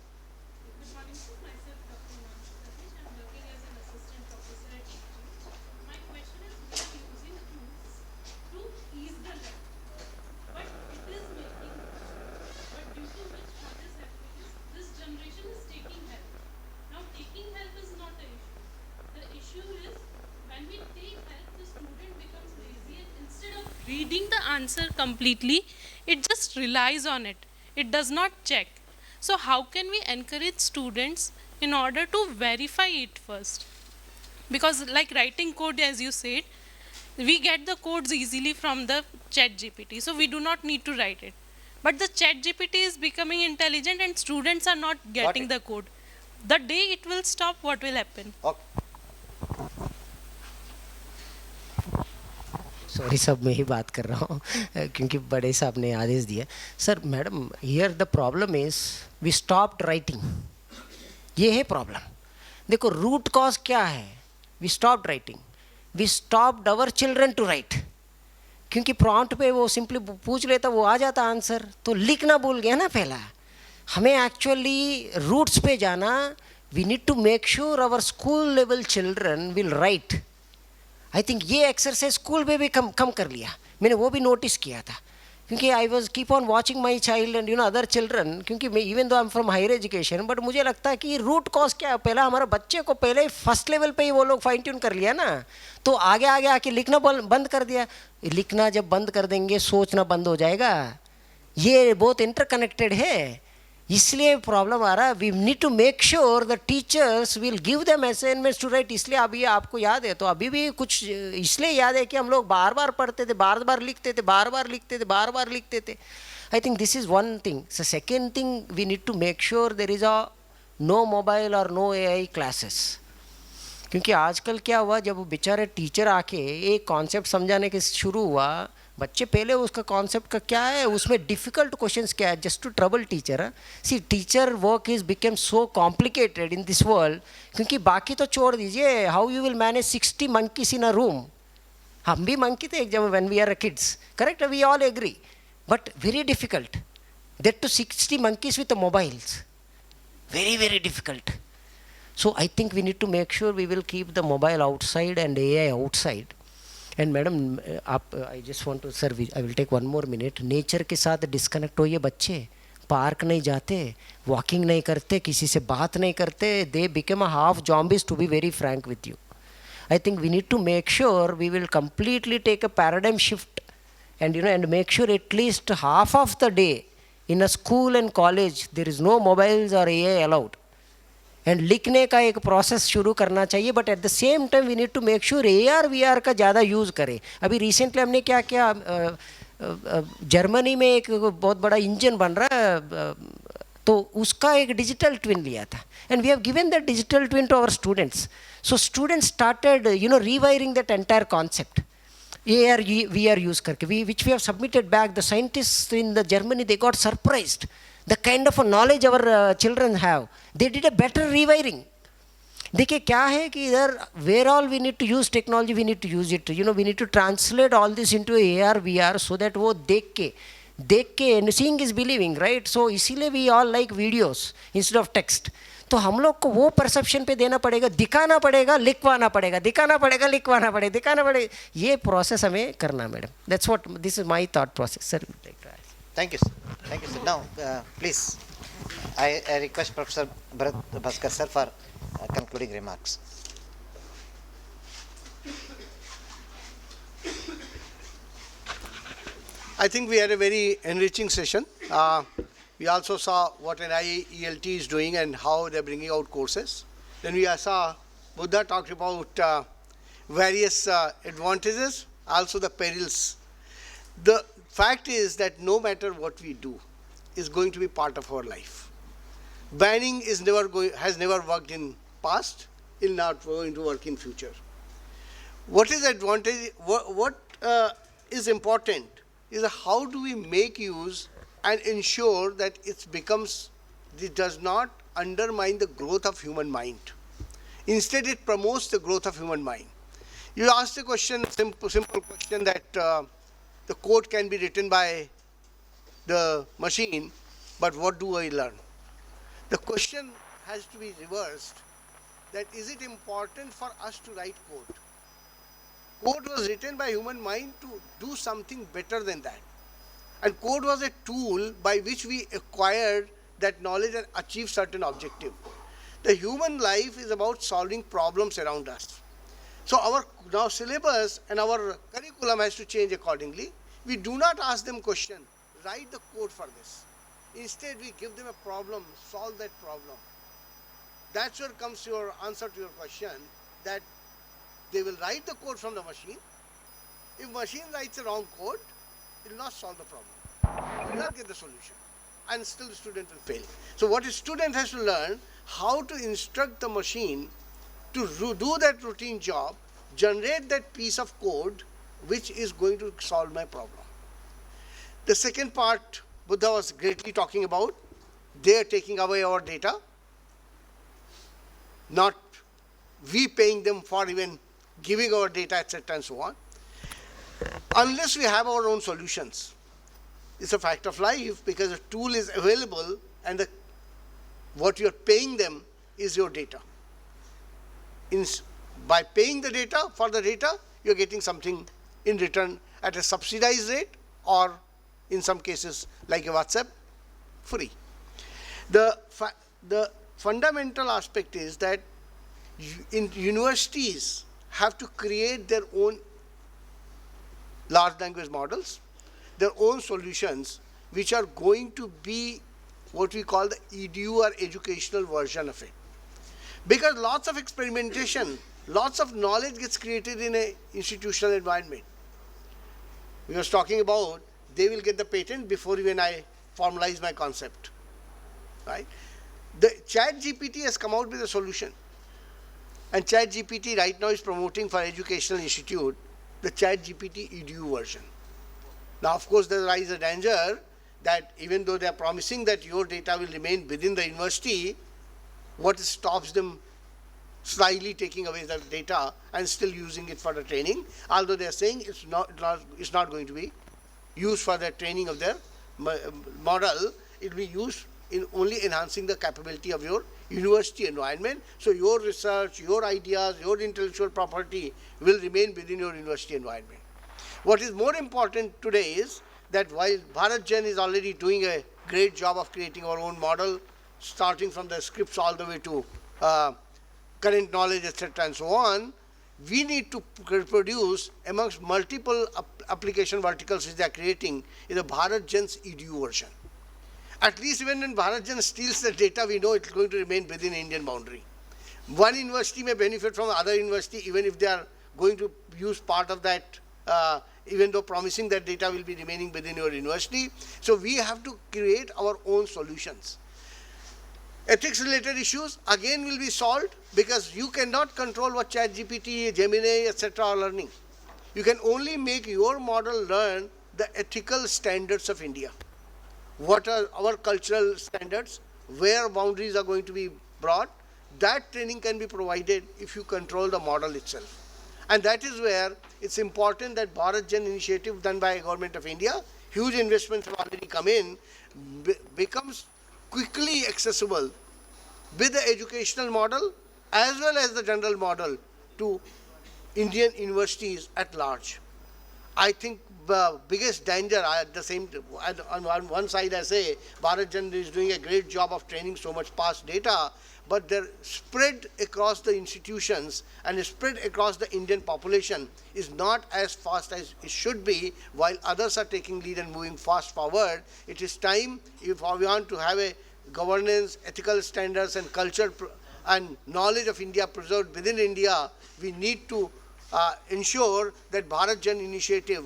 S6: Good morning, sir. Myself, Dr. Himanshu Satish. I'm working as an assistant professor at EG. My question is, we are using tools to ease the learning, but it is making, but due to which what is happening is this generation is taking help. Now, taking help is not the issue. The issue is when we take help, the student becomes lazy and instead of reading the answer completely, it just relies on it. It does not check. So how can we encourage students in order to verify it first? Because like writing code, as you said, we get the codes easily from the chat GPT. So we do not need to write it. But the chat GPT is becoming intelligent and students are not getting
S1: it.
S6: the code. The day it will stop, what will happen?
S1: Okay.
S5: Sorry सब मैं ही बात कर रहा हूँ क्योंकि बड़े साहब ने आदेश दिया. Sir madam, here the problem is we stopped writing. ये है प्रॉब्लम. देखो रूट कॉज क्या है, we stopped writing. We stopped our children to write, क्योंकि प्रॉम्प्ट पे वो सिंपली पूछ लेता, वो आ जाता आंसर. तो लिखना भूल गया ना पहला. हमें एक्चुअली रूट्स पे जाना, we need to make sure our school level children will write. I think ये एक्सरसाइज स्कूल में भी कम कर लिया, मैंने वो भी नोटिस किया था. क्योंकि I was keep on watching my child and other children, क्योंकि मैं even though I am from higher education, but मुझे लगता है कि रूट कॉज क्या है. पहला हमारे बच्चे को पहले ही फर्स्ट लेवल पे ही वो लोग फाइन ट्यून कर लिया ना, तो आगे आगे आके लिखना बंद कर दिया. लिखना जब बंद कर देंगे सोचना बंद हो जाएगा. ये बहुत इंटरकनेक्टेड है, इसलिए प्रॉब्लम आ रहा है. We need to make sure the teachers will give them assignments to write. इसलिए अभी आपको याद है, तो अभी भी कुछ इसलिए याद है कि हम लोग बार बार पढ़ते थे, बार बार लिखते थे, बार बार लिखते थे, बार बार लिखते थे. I think this is one thing. So second thing, we need to make sure there is a no mobile और नो AI क्लासेस. क्योंकि आजकल क्या हुआ, जब बेचारे टीचर आके एक कॉन्सेप्ट समझाने के शुरू हुआ, बच्चे पहले उसका कॉन्सेप्ट का क्या है, उसमें डिफ़िकल्ट क्वेश्चंस क्या है, just to trouble teacher. See teacher work is become so complicated in this world. क्योंकि बाकी तो छोड़ दीजिए, how you will manage 60 monkeys in a room. हम भी मंकी थे एक जब when we are kids, correct, we all agree, but very difficult. That too 60 monkeys with the mobiles, very difficult. So I think we need to make sure we will keep the mobile outside and AI outside. And madam आप, I just want to sir, I will take 1 more minute. Nature के साथ disconnect होइए. बच्चे park नहीं जाते, walking नहीं करते, किसी से बात नहीं करते. They become a half zombies, to be very frank with you. I think we need to make sure we will completely take a paradigm shift and and make sure at least half of the day in a school and college there is no mobiles or AI allowed. And लिखने का एक process शुरू करना चाहिए, but at the same time we need to make sure AR VR का ज़्यादा use करें. अभी रिसेंटली हमने क्या किया, जर्मनी में एक बहुत बड़ा इंजन बन रहा है, तो उसका एक डिजिटल ट्विन लिया था, and we have given that digital twin to our students. So students started rewiring that entire concept AR VR use करके, which we have submitted back. The scientists in the Germany, they got surprised. The kind of a knowledge our children have, they did a better rewiring. देखिए क्या है कि इधर where all we need to use technology, we need to use it. We need to translate all this into AR VR so that वो देख के and seeing is believing, right? So इसीलिए we all like videos instead of text. तो हम लोग को वो perception पे देना पड़ेगा, दिखाना पड़ेगा, लिखवाना पड़ेगा, दिखाना पड़ेगा, लिखवाना पड़ेगा, दिखाना पड़ेगा. ये प्रोसेस हमें करना madam. That's what, this is my thought process sir.
S1: Thank you, sir. Thank you, sir. Now, please, I request Professor Bharat Bhaskar, sir, for concluding remarks.
S3: I think we had a very enriching session. We also saw what an IELT is doing and how they're bringing out courses. Then we saw Buddha talked about various advantages, also the perils. The fact is that no matter what we do is going to be part of our life. Banning has never worked in past, will not going to work in future. What is advantage? What is important is how do we make use and ensure that it does not undermine the growth of human mind. Instead, it promotes the growth of human mind. You asked a question, simple question, that the code can be written by the machine, but what do I learn? The question has to be reversed, that is it important for us to write code? Code was written by human mind to do something better than that. And code was a tool by which we acquired that knowledge and achieved certain objective. The human life is about solving problems around us. So our now syllabus and our curriculum has to change accordingly. We do not ask them question, write the code for this. Instead, we give them a problem, solve that problem. That's where comes your answer to your question, that they will write the code from the machine. If machine writes a wrong code, it will not solve the problem. It will not get the solution. And still the student will fail. So what a student has to learn, how to instruct the machine to do that routine job, generate that piece of code which is going to solve my problem. The second part Buddha was greatly talking about, they are taking away our data, not we paying them for even giving our data, etc. and so on. Unless we have our own solutions. It's a fact of life, because a tool is available and the what you're paying them is your data. By paying the data for the data, you're getting something in return at a subsidized rate, or in some cases like a WhatsApp, free. The fundamental aspect is that universities have to create their own large language models, their own solutions, which are going to be what we call the EDU or educational version of it. Because lots of experimentation, lots of knowledge gets created in an institutional environment. We was talking about they will get the patent before even I formalize my concept, right? The ChatGPT has come out with a solution, and ChatGPT right now is promoting for Educational Institute the ChatGPT EDU version. Now, of course, there lies a danger that even though they are promising that your data will remain within the university, what stops them slyly taking away the data and still using it for the training, although they are saying it's not going to be used for the training of their model. It will be used in only enhancing the capability of your university environment. So your research, your ideas, your intellectual property will remain within your university environment. What is more important today is that while BharatGen is already doing a great job of creating our own model, starting from the scripts all the way to current knowledge, etc., and so on, we need to reproduce amongst multiple application verticals which they are creating is a BharatGen's EDU version. At least even when BharatGen steals the data, we know it's going to remain within Indian boundary. One university may benefit from other university even if they are going to use part of that, even though promising that data will be remaining within your university. So we have to create our own solutions. Ethics related issues again will be solved because you cannot control what ChatGPT, Gemini, etc. are learning. You can only make your model learn the ethical standards of India. What are our cultural standards, where boundaries are going to be brought, that training can be provided if you control the model itself. And that is where it's important that BharatGen initiative done by Government of India, huge investments have already come in, becomes quickly accessible with the educational model as well as the general model to Indian universities at large. I think the biggest danger at the same, on one side I say BharatGen is doing a great job of training so much past data, but they're spread across the institutions and spread across the Indian population is not as fast as it should be, while others are taking lead and moving fast forward. It is time, if we want to have a governance, ethical standards and culture and knowledge of India preserved within India, we need to ensure that BharatGen initiative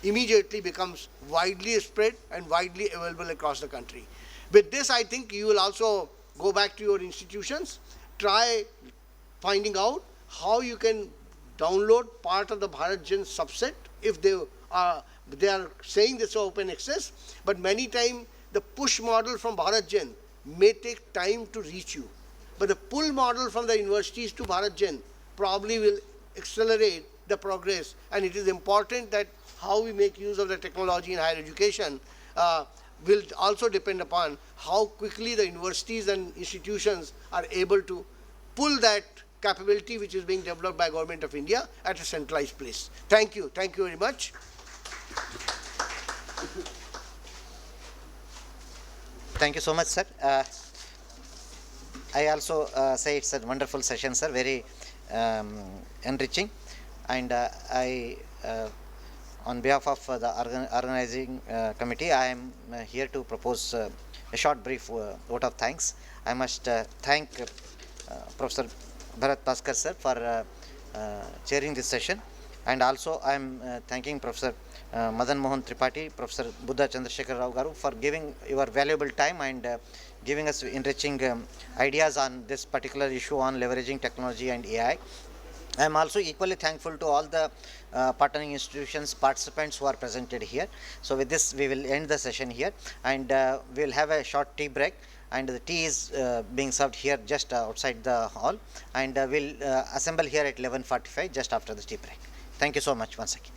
S3: immediately becomes widely spread and widely available across the country. With this, I think you will also go back to your institutions, try finding out how you can download part of the BharatGen subset if they are saying this open access, but many times the push model from BharatGen may take time to reach you. But the pull model from the universities to BharatGen probably will accelerate the progress, and it is important that how we make use of the technology in higher education will also depend upon how quickly the universities and institutions are able to pull that capability which is being developed by Government of India at a centralized place. Thank you. Thank you very much.
S1: Thank you so much, sir. I also say it's a wonderful session, sir, very enriching. And on behalf of the organizing committee, I am here to propose a short brief vote of thanks. I must thank Professor Bharat Bhaskar sir for chairing this session, and also I am thanking Professor Madan Mohan Tripathi, Professor Buddha Chandrasekhar Rao Garu for giving your valuable time and giving us enriching ideas on this particular issue on leveraging technology and AI. I am also equally thankful to all the partnering institutions, participants who are presented here. So with this, we will end the session here, and we will have a short tea break, and the tea is being served here just outside the hall, and we'll assemble here at 11:45 just after the tea break. Thank you so much once again.